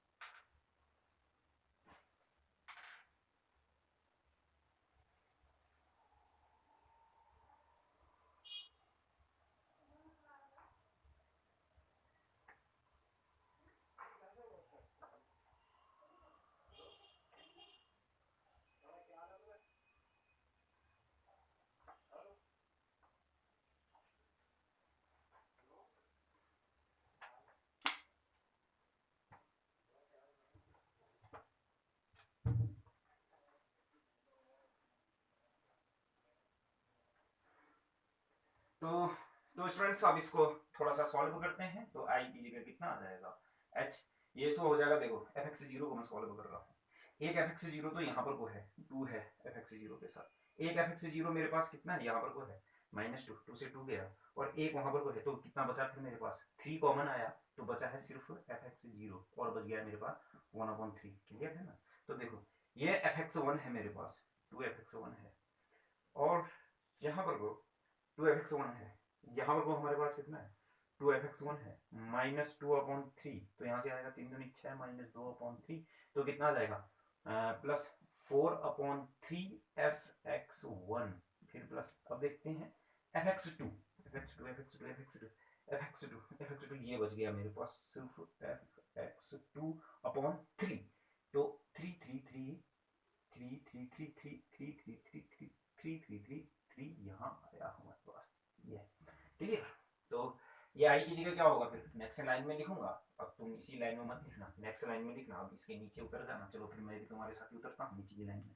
तो स्टूडेंट्स अब इसको थोड़ा सा सॉल्व करते हैं। तो आई की जगह कितना आ जाएगा, एच, ये सो हो जाएगा। देखो एफ एक्स जीरो को मैं सॉल्व कर रहा हूँ, एक एफ एक्स जीरो तो यहाँ पर को है, टू है एफ एक्स जीरो के साथ, एक एफ एक्स जीरो मेरे पास कितना है, यहाँ पर को है माइनस टू, टू से टू गया, और एक वहां पर को है, तो कितना बचा फिर मेरे पास, थ्री कॉमन आया, तो बचा है सिर्फ एफ एक्स जीरो, और बच गया मेरे पास वन अपॉन थ्री। क्लियर है ना। तो देखो ये एफ एक्स वन है मेरे पास, टू एफ एक्स वन है, और यहाँ पर को टू एफ एक्स वन है, यहाँ पर को हमारे पास कितना है, टू एफ एक्स वन है माइनस टू अपॉन थ्री, तो यहाँ से आएगा तीन दूनी छः माइनस दो अपॉन थ्री, तो कितना आ जाएगा plus four upon three F X one, फिर प्लस, अब देखते हैं F X two, F X two, F X two, F X two, F X two, F X two, ये बच गया मेरे पास सिर्फ F X two upon three, तो three three three three three three three three three three three three three three three, यहाँ आया हमारे पास ये। ठीक है, तो ये आई की जगह क्या होगा फिर, नेक्स्ट लाइन में लिखूंगा। अब तुम इसी लाइन में मत लिखना, नेक्स्ट लाइन में लिखना, अब इसके नीचे उतर जाना। चलो फिर मैं भी तुम्हारे साथ ही उतरता हूँ नीचे की लाइन में,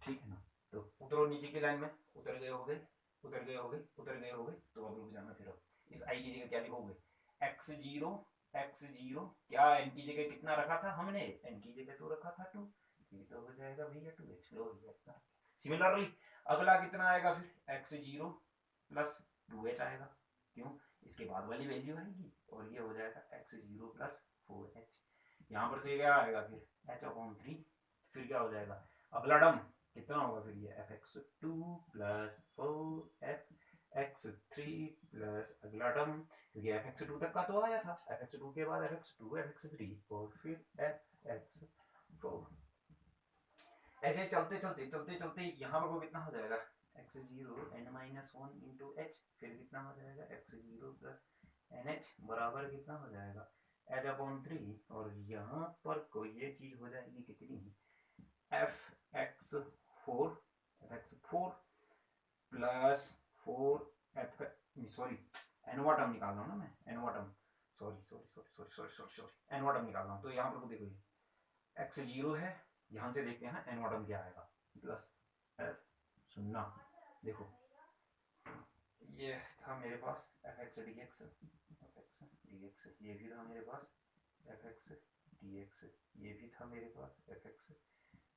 ठीक है ना। तो उतरो नीचे की लाइन में, उतर गए हो गए, उतर गए हो गए, उतर गए हो गए, तो अब रुक जाना फिर। अब इस आई की जगह क्या लिखोगे, एक्स जीरो, एक्स जीरो, क्या एन की जगह कितना रखा था हमने, एन की जगह तो रखा था टू, ये तो हो जाएगा भैया टू एच, लो भैया। सिमिलरली अगला कितना आएगा फिर, X zero plus two H आएगा, क्यों, इसके बाद वाली वैल्यू आएगी, और ये हो जाएगा X zero plus four H. यहाँ पर से क्या आएगा फिर एच अपॉन थ्री, फिर क्या हो जाएगा अगला टर्म कितना होगा फिर, ये F X two plus four F X three plus अगला टर्म, क्योंकि एफ एक्स टू तक का तो आया था, एफ एक्स टू के बाद F X two, F X three, और फिर एफ एक्स फोर। ऐसे चलते चलते चलते चलते यहाँ पर वो कितना हो जाएगा, X zero N minus one into H, फिर कितना हो जाएगा X zero plus N H बराबर कितना हो जाएगा एच अपॉन थ्री, और यहाँ पर कोई ये चीज हो जाएगी कितनी, F X four, F X four plus four F, sorry एनवा टर्म निकाल रहा हूँ ना मैं, एनवा term, sorry sorry sorry sorry sorry sorry sorry एनवा टर्म निकाल रहा हूँ। तो यहाँ पर देखो ये एक्स जीरो है, यहाँ से देखते हैं एन वाटम क्या आएगा, प्लस एफ सुनना, देखो ये था मेरे पास F X D X, F X D X, ये भी था मेरे पास एफ एक्स डी एक्स, ये भी था मेरे पास एफ एक्स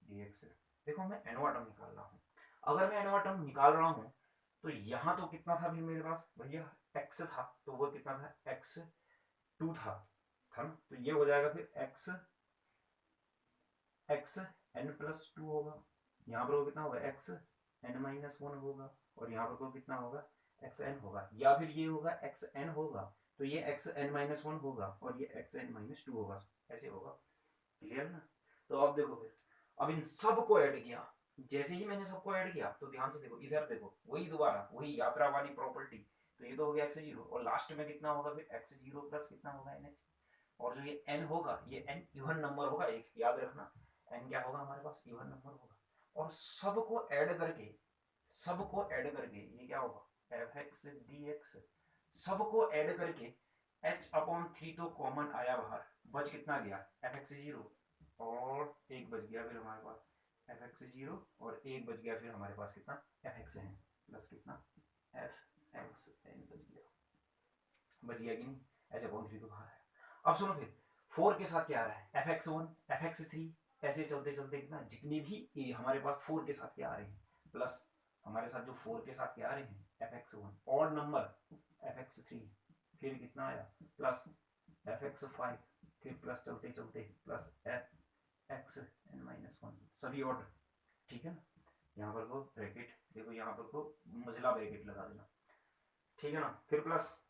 डी एक्स। देखो मैं एन वाटम निकाल रहा हूँ, अगर मैं एन वाटम निकाल रहा हूँ तो यहाँ तो कितना था भी मेरे पास भैया एक्स था, तो वो कितना था एक्स टू था ना, तो ये हो जाएगा फिर X X N plus two होगा, यहाँ पर वो कितना होगा एक्स एन माइनस वन होगा, और यहाँ पर वो कितना होगा एक्स एन होगा, या फिर ये होगा एक्स एन होगा, तो ये एक्स एन माइनस वन होगा, और ये एक्स एन माइनस टू होगा, ऐसे होगा। क्लियर ना। तो अब देखो फिर, अब इन सबको ऐड किया, जैसे ही मैंने सबको ऐड किया तो ध्यान से देखो, इधर देखो वही दोबारा वही यात्रा वाली प्रॉपर्टी, तो ये तो हो गया एक्स जीरो, और लास्ट में कितना होगा फिर एक्स जीरो प्लस कितना होगा एन एच, और जो ये एन होगा ये एन इवन नंबर होगा, एक याद रखना एन क्या होगा हमारे पास इवन नंबर होगा, और सबको ऐड करके, सबको ऐड करके ये क्या होगा एफ एक्स डी एक्स, सबको ऐड करके एच अपॉन थ्री तो कॉमन आया बाहर, बच कितना गया एफ एक्स जीरो, और एक बच गया फिर हमारे पास एफ एक्स जीरो, और एक बच गया फिर हमारे पास कितना एफ एक्स एन, प्लस कितना एफ एक्स एन बच गया कि नहीं, एच अपॉन थ्री तो बाहर है। अब सुनो फिर फोर के साथ क्या आ रहा है F X one F X three, ऐसे चलते चलते कितना जितने भी ए हमारे पास फोर के साथ क्या आ रहे हैं प्लस हमारे साथ जो 4 के साथ क्या आ रहे हैं fx1 ऑड नंबर fx3, फिर कितना आया प्लस fx5, फिर प्लस चलते चलते प्लस fxn-1 सभी ऑर्डर, ठीक है ना। यहाँ पर को ब्रैकेट देखो, यहाँ पर को मझला ब्रैकेट लगा देना, ठीक है ना। फिर प्लस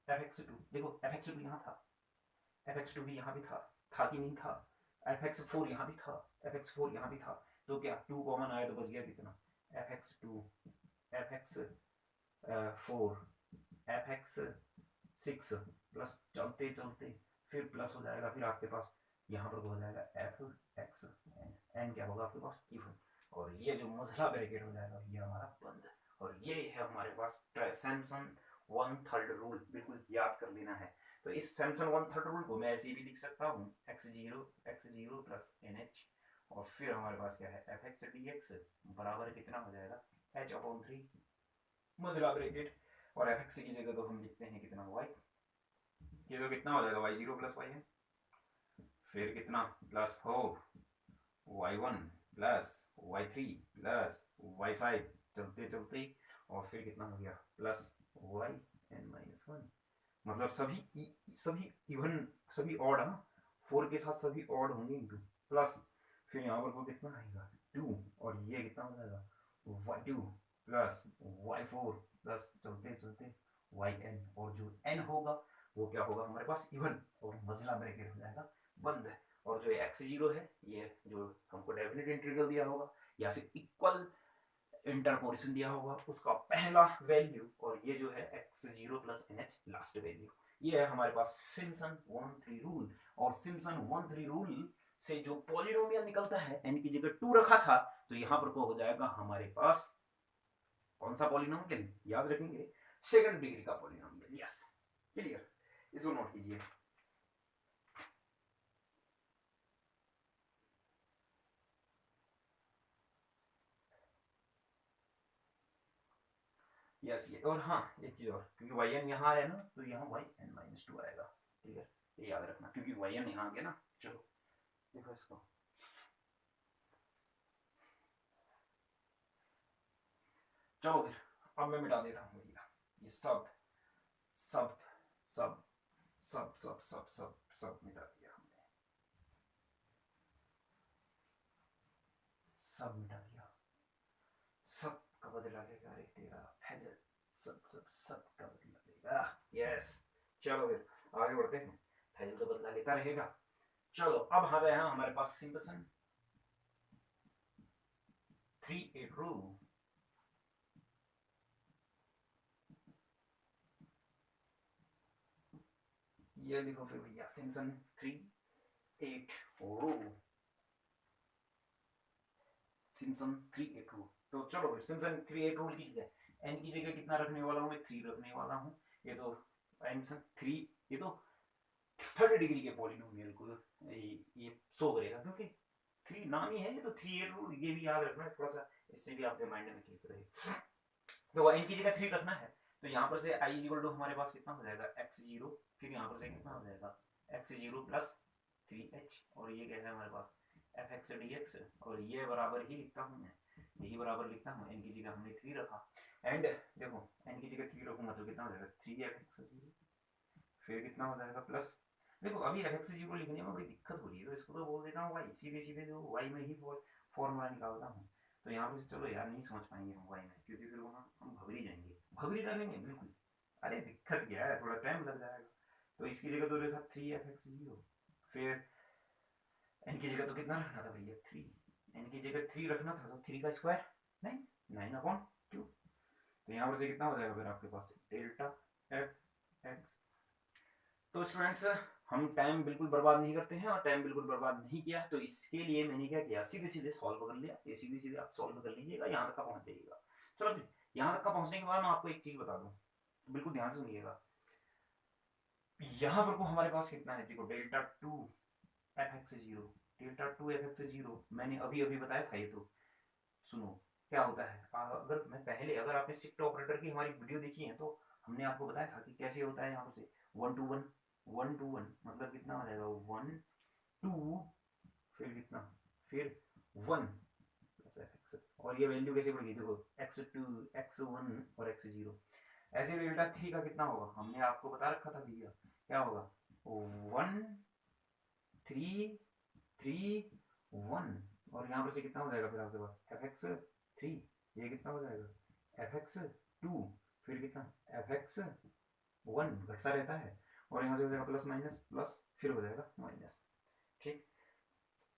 fx2, देखो fx2 यहाँ था, fx2 भी यहाँ भी था कि नहीं था, fx4 यहाँ भी था, fx4 यहाँ भी था, तो क्या 2 कॉमन आया तो बच गया कितना fx2, fx4, fx6 प्लस चलते चलते फिर प्लस हो जाएगा, फिर आपके पास यहाँ पर हो जाएगा fxn, क्या होगा आपके पास इवन, और ये जो मझला ब्रैकेट हो जाएगा ये हमारा बंद। और ये है हमारे पास सैमसन 1/3 रूल, बिल्कुल याद कर लेना है। तो इस सैमसन 1/3 रूल को मैं ऐसे भी लिख सकता हूँ x0 प्लस nh, और फिर हमारे पास क्या है fx dx बराबर कितना हो जाएगा h/3 मझला ब्रैकेट, और fx की जगह तो हम लिखते हैं कितना y, ये तो कितना हो जाएगा y0 प्लस yn, फिर कितना plus 4 y1 plus y3 plus y5 चलते चलते, और फिर कितना हो गया प्लस yn-1, मतलब सभी इवन सभी ऑड है, 4 के साथ सभी ऑड होंगे इंटू प्लस, फिर यहाँ पर वो कितना आएगा 2, और ये कितना हो जाएगा y2 प्लस y4 प्लस चलते चलते yn, और जो n होगा वो क्या होगा हमारे पास इवन, और मझला ब्रैकेट हो जाएगा बंद। और जो x0 है ये जो हमको डेफिनेट इंटीग्रल दिया होगा या फिर इक्वल इंटरपोलेशन दिया होगा उसका पहला वैल्यू, और ये जो है x0 plus nh last value, ये है हमारे पास सिम्पसन 1/3 रूल। और सिम्पसन 1/3 रूल से जो पॉलिनोमियल निकलता है n की जगह 2 रखा था, तो यहाँ पर को हो जाएगा हमारे पास कौन सा पॉलिनोमियल याद रखेंगे, सेकंड डिग्री का पॉलिनोमियल। यस क्लियर, इसको नोट कीजिए। यस ये, और हाँ एक चीज और, क्योंकि वाई एन यहाँ आया ना तो यहाँ yn-2 आएगा, क्लियर, ये याद रखना, क्योंकि वाई एन यहाँ आ गया ना। चलो देखो इसको, चलो फिर अब मैं मिटा देता हूँ भैया ये सब सब सब सब सब सब सब सब मिटा दिया हमने, सब मिटा दिया, सब का बदला लेगा रे तेरा फैजल, सब सब सब का बदला लेगा। यस चलो फिर आगे बढ़ते हैं, फैजल तो बदला लेता रहेगा। चलो अब आ गया हमारे पास सिम्पसन 3/8 रूल। ये देखो फिर भैया सिम्पसन 3/8 रूल, सिम्पसन 3/8 रूल। तो चलो फिर सिम्पसन 3/8 रूल की जगह n की जगह कितना रखने वाला हूँ मैं 3 रखने वाला हूँ, ये तो सिम्पसन 3, ये तो थर्ड डिग्री के पॉलिनोमियल को ये शो करेगा, क्योंकि 3 नाम ही है, ये तो 3/8 रूल, ये भी याद रखना है थोड़ा सा, इससे भी आपके माइंड में क्लिक रहे। तो n की जगह 3 रखना है, तो यहाँ पर से i = हमारे पास कितना हो जाएगा x0, फिर यहाँ पर से कितना हो जाएगा x0 प्लस 3h, और ये क्या है हमारे पास fx dx, और ये बराबर ही लिखता हूँ मैं, यही बराबर लिखता हूँ, n की जगह हमने 3 रखा, एंड देखो n की जगह 3 रखूंगा तो कितना हो जाएगा 3fx0, फिर कितना हो जाएगा प्लस, देखो अभी fx0 लिखने में बड़ी दिक्कत हो रही है, तो इसको तो बोल देता हूँ y, सीधे सीधे जो y में ही फॉर्मूला निकालता हूँ। तो यहाँ पे चलो यार नहीं समझ पाएंगे हम y में, क्योंकि फिर वहाँ हम भवरी जाएंगे, भवरी डालेंगे बिल्कुल, अरे दिक्कत क्या है, थोड़ा टाइम लग जाएगा। तो इसकी जगह तो रखा 3fx0, फिर n की जगह तो कितना रखना था भैया 3, n की जगह 3 रखना था, तो 3 का स्क्वायर 9/2, तो यहाँ पर से कितना हो जाएगा फिर आपके पास डेल्टा fx। तो स्टूडेंट्स हम टाइम बिल्कुल बर्बाद नहीं करते हैं, और टाइम बिल्कुल बर्बाद नहीं किया, तो इसके लिए मैंने क्या किया, सीधे सीधे सॉल्व कर लिया, ये सीधे सीधे आप सॉल्व कर लीजिएगा, यहाँ तक का पहुंच जाइएगा। चलो फिर यहाँ तक का पहुंचने के बाद मैं आपको एक चीज बता दूं, बिल्कुल ध्यान से सुनिएगा, यहाँ पर को हमारे पास कितना है, देखो डेल्टा 2 मैंने अभी अभी बताया था, ये तो सुनो क्या होता है, अगर मैं पहले, अगर आपने शिफ्ट ऑपरेटर की हमारी वीडियो देखी है तो हमने आपको बताया था कि कैसे होता है, यहाँ पर से 1 to 1 मतलब कितना हो जाएगा 1 2, फिर कितना, फिर 1 प्लस fx, x, और ये वैल्यू कैसे बढ़ेगी देखो x2 x1 और x0। ऐसे डेल्टा 3 का कितना होगा, हमने आपको बता रखा था भैया, क्या होगा 1 3 3 1, और यहाँ पर से कितना हो जाएगा फिर आपके पास fx3, ये कितना हो जाएगा fx2, फिर कितना fx1 घटता रहता है, और यहाँ से हो जाएगा प्लस माइनस प्लस, फिर हो जाएगा माइनस। ठीक,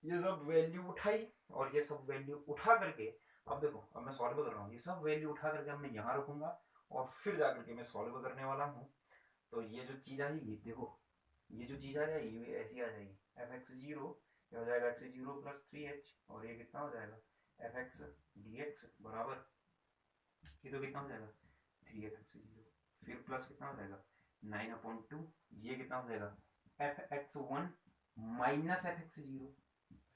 ये सब वैल्यू उठाई, और ये सब वैल्यू उठा करके अब देखो, अब मैं सॉल्व कर रहा हूँ, ये सब वैल्यू उठा करके अब मैं यहाँ रखूंगा और फिर जाकर के मैं सॉल्व करने वाला हूँ। तो ये जो चीज़ आएगी देखो, ये जो चीज़ आ जाएगी ये ऐसी आ जाएगी fx0, ये हो जाएगा x0 प्लस 3h, और ये कितना हो जाएगा fx dx बराबर, ये तो कितना हो जाएगा 3fx0, फिर प्लस कितना हो जाएगा 9/2, ये कितना हो जाएगा fx1 माइनस fx0,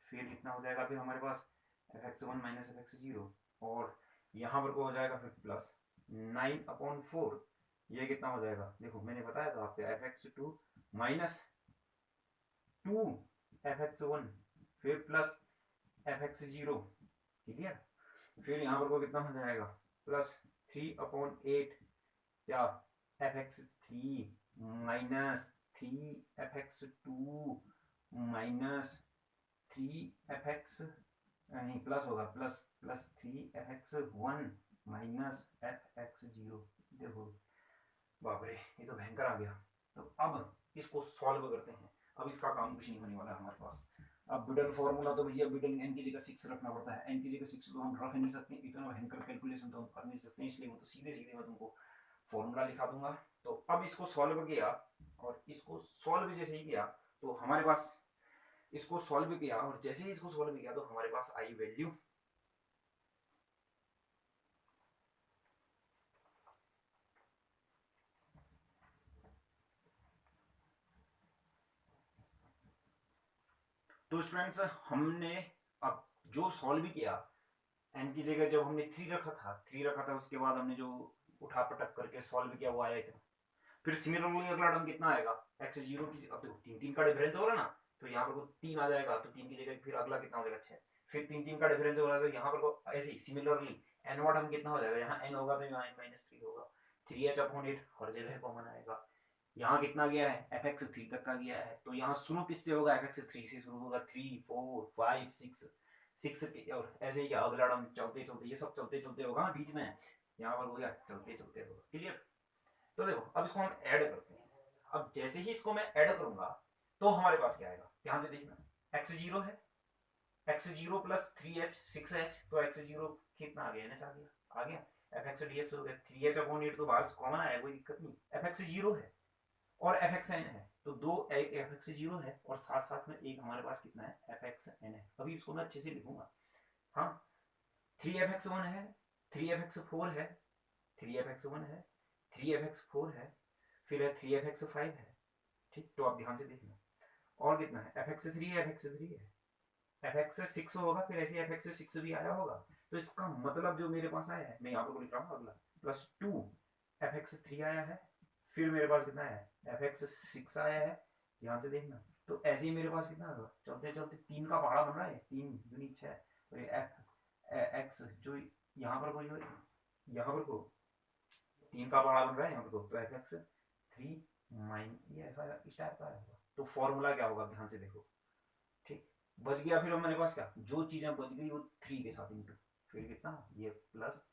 फिर कितना हो जाएगा फिर हमारे पास fx1 माइनस fx0, और यहाँ पर को हो जाएगा फिर प्लस 9/4, ये कितना हो जाएगा देखो मैंने बताया था आपको fx2 माइनस 2 fx1, फिर प्लस fx0, ठीक है, फिर यहाँ पर को कितना हो जाएगा प्लस 3/8 क्या fx3 minus 3fx2 minus 3fx, नहीं प्लस होगा plus plus 3fx1 minus fx0। देखो बाप रे, ये तो भयंकर आ गया। तो अब इसको सॉल्व करते हैं, अब इसका काम कुछ नहीं होने वाला हमारे पास। अब बिडल फॉर्मूला तो भैया बिडल एन की जगह 6 रखना पड़ता है, एन की जगह 6 तो हम रख नहीं सकते, इतना भयंकर कैलकुलेशन तो हम कर नहीं सकते, इसलिए वो तो सीधे सीधे मैं तुमको फॉर्मूला लिखा दूंगा। तो अब इसको सॉल्व किया, और इसको सॉल्व जैसे ही किया तो हमारे पास, इसको सॉल्व किया और जैसे ही इसको सॉल्व किया तो हमारे पास आई वैल्यू तो स्टूडेंट्स हमने अब जो सॉल्व किया, एन की जगह जब हमने 3 रखा था उसके बाद हमने जो उठा पटक करके सॉल्व किया वो आया इतना। फिर सिमिलरली अगला टर्म कितना आएगा x0 की, अब देखो 3 का डिफरेंस हो रहा ना, तो यहाँ पर को 3 आ जाएगा, तो 3 की जगह फिर अगला कितना हो जाएगा 6, फिर 3 का डिफरेंस हो रहा है तो यहाँ पर को ऐसे ही सिमिलरली n वाट हम कितना हो जाएगा, यहाँ n होगा तो यहाँ n-3 होगा, 3h/8 हर जगह कॉमन आएगा। यहाँ कितना गया है fx3 तक का गया है, तो यहाँ शुरू किससे होगा fx3 से शुरू होगा, 3 4 5 6 और ऐसे ही अगला टर्म चलते चलते, ये सब चलते चलते होगा ना बीच में, यहाँ पर हो गया चलते चलते होगा। क्लियर, तो देखो अब इसको हम ऐड करते हैं, अब जैसे ही इसको मैं ऐड करूंगा तो हमारे पास क्या आएगा, ध्यान से देखना, x0 है, x0 प्लस 3h 6h, तो x0 कितना आ गया NH आ गया fx dx हो गया 3h/8, तो बाहर कॉमन आया कोई दिक्कत नहीं, fx0 है और fxn है, तो दो fx0 है और साथ साथ में एक हमारे पास कितना है fxn है। अभी इसको मैं अच्छे से लिखूंगा, हाँ 3fx1 है, 3fx4 है, 3fx1 है, 3fx4 है, फिर है 3fx5 है। ठीक, तो आप ध्यान से देखना, और कितना है fx3 है, fx3 है, fx6 होगा, फिर ऐसे fx6 भी आया होगा, तो इसका मतलब जो मेरे पास आया है मैं यहाँ पर लिख रहा हूँ अगला प्लस 2 fx3 आया है, फिर मेरे पास कितना है fx6 आया है, ध्यान से देखना, तो ऐसे ही मेरे पास कितना होगा चलते चलते 3 का पहाड़ा बन रहा है, 3 दूनी 6, और ये x जो यहाँ पर कोई, यहाँ पर को 3 का पहाड़ा बन रहा है यहाँ पर को, तो fx3 ये ऐसा इस टाइप का होगा, तो फॉर्मूला क्या होगा ध्यान से देखो। ठीक, बच गया, फिर हमारे पास क्या, जो चीजें बच गई वो 3 के साथ इंटू, फिर कितना ये प्लस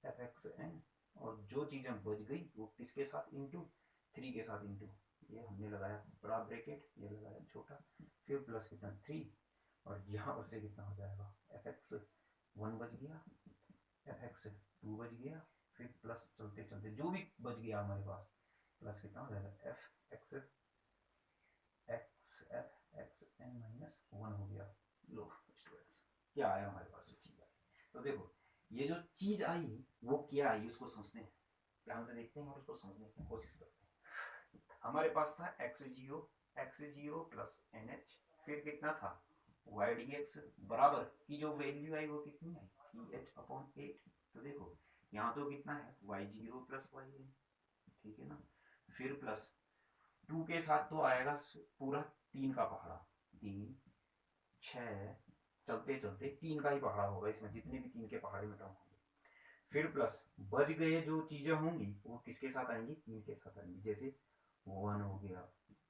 fxn, और जो चीजें बच गई वो किसके साथ इंटू 3 के साथ इंटू, ये हमने लगाया बड़ा ब्रैकेट, ये लगाया छोटा, फिर प्लस कितना 3, और यहाँ पर से कितना हो जाएगा fx1 बच गया, fx2 बच गया, फिर प्लस चलते चलते जो भी बच गया हमारे पास प्लस कितना हो जाएगा fxn माइनस 1 हो गया। लो स्टूडेंट्स क्या आया हमारे पास चीज आई, तो देखो ये जो चीज आई वो क्या आई उसको समझते हैं, ध्यान से देखते हैं और उसको समझने की कोशिश करते हैं। हमारे पास था x0 प्लस NH, फिर कितना था y dx बराबर की जो वैल्यू आई वो कितनी आई 3h/8, तो देखो यहाँ तो कितना है y0 प्लस yn, ठीक है ना, फिर प्लस 2 के साथ तो आएगा पूरा 3 का पहाड़ा, 3 6 चलते चलते 3 का ही पहाड़ा होगा इसमें, जितने भी 3 के पहाड़े में टर्म होंगे। फिर प्लस बच गए जो चीजें होंगी वो किसके साथ आएंगी, 3 के साथ आएंगी। जैसे 1 हो गया,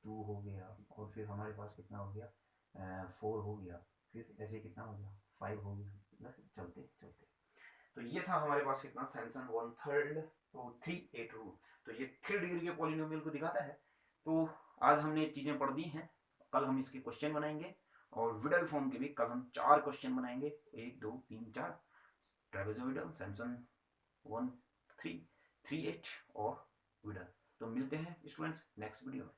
2 हो गया, और फिर हमारे पास कितना हो गया, 4 हो गया, फिर ऐसे कितना हो गया, 5 हो गया, चलते चलते। तो ये था हमारे पास कितना, सैमसन 1/3 तो 3/8 रूल। तो ये 3 डिग्री के पॉलिनोमियल को दिखाता है। तो आज हमने चीजें पढ़ दी हैं, कल हम इसके क्वेश्चन बनाएंगे, और विडल फॉर्म के भी कल हम 4 क्वेश्चन बनाएंगे, 1 2 3 4, ट्रेपेजोइडल, सैमसन 1 3 3 8 और विडल। तो मिलते हैं स्टूडेंट्स नेक्स्ट वीडियो में।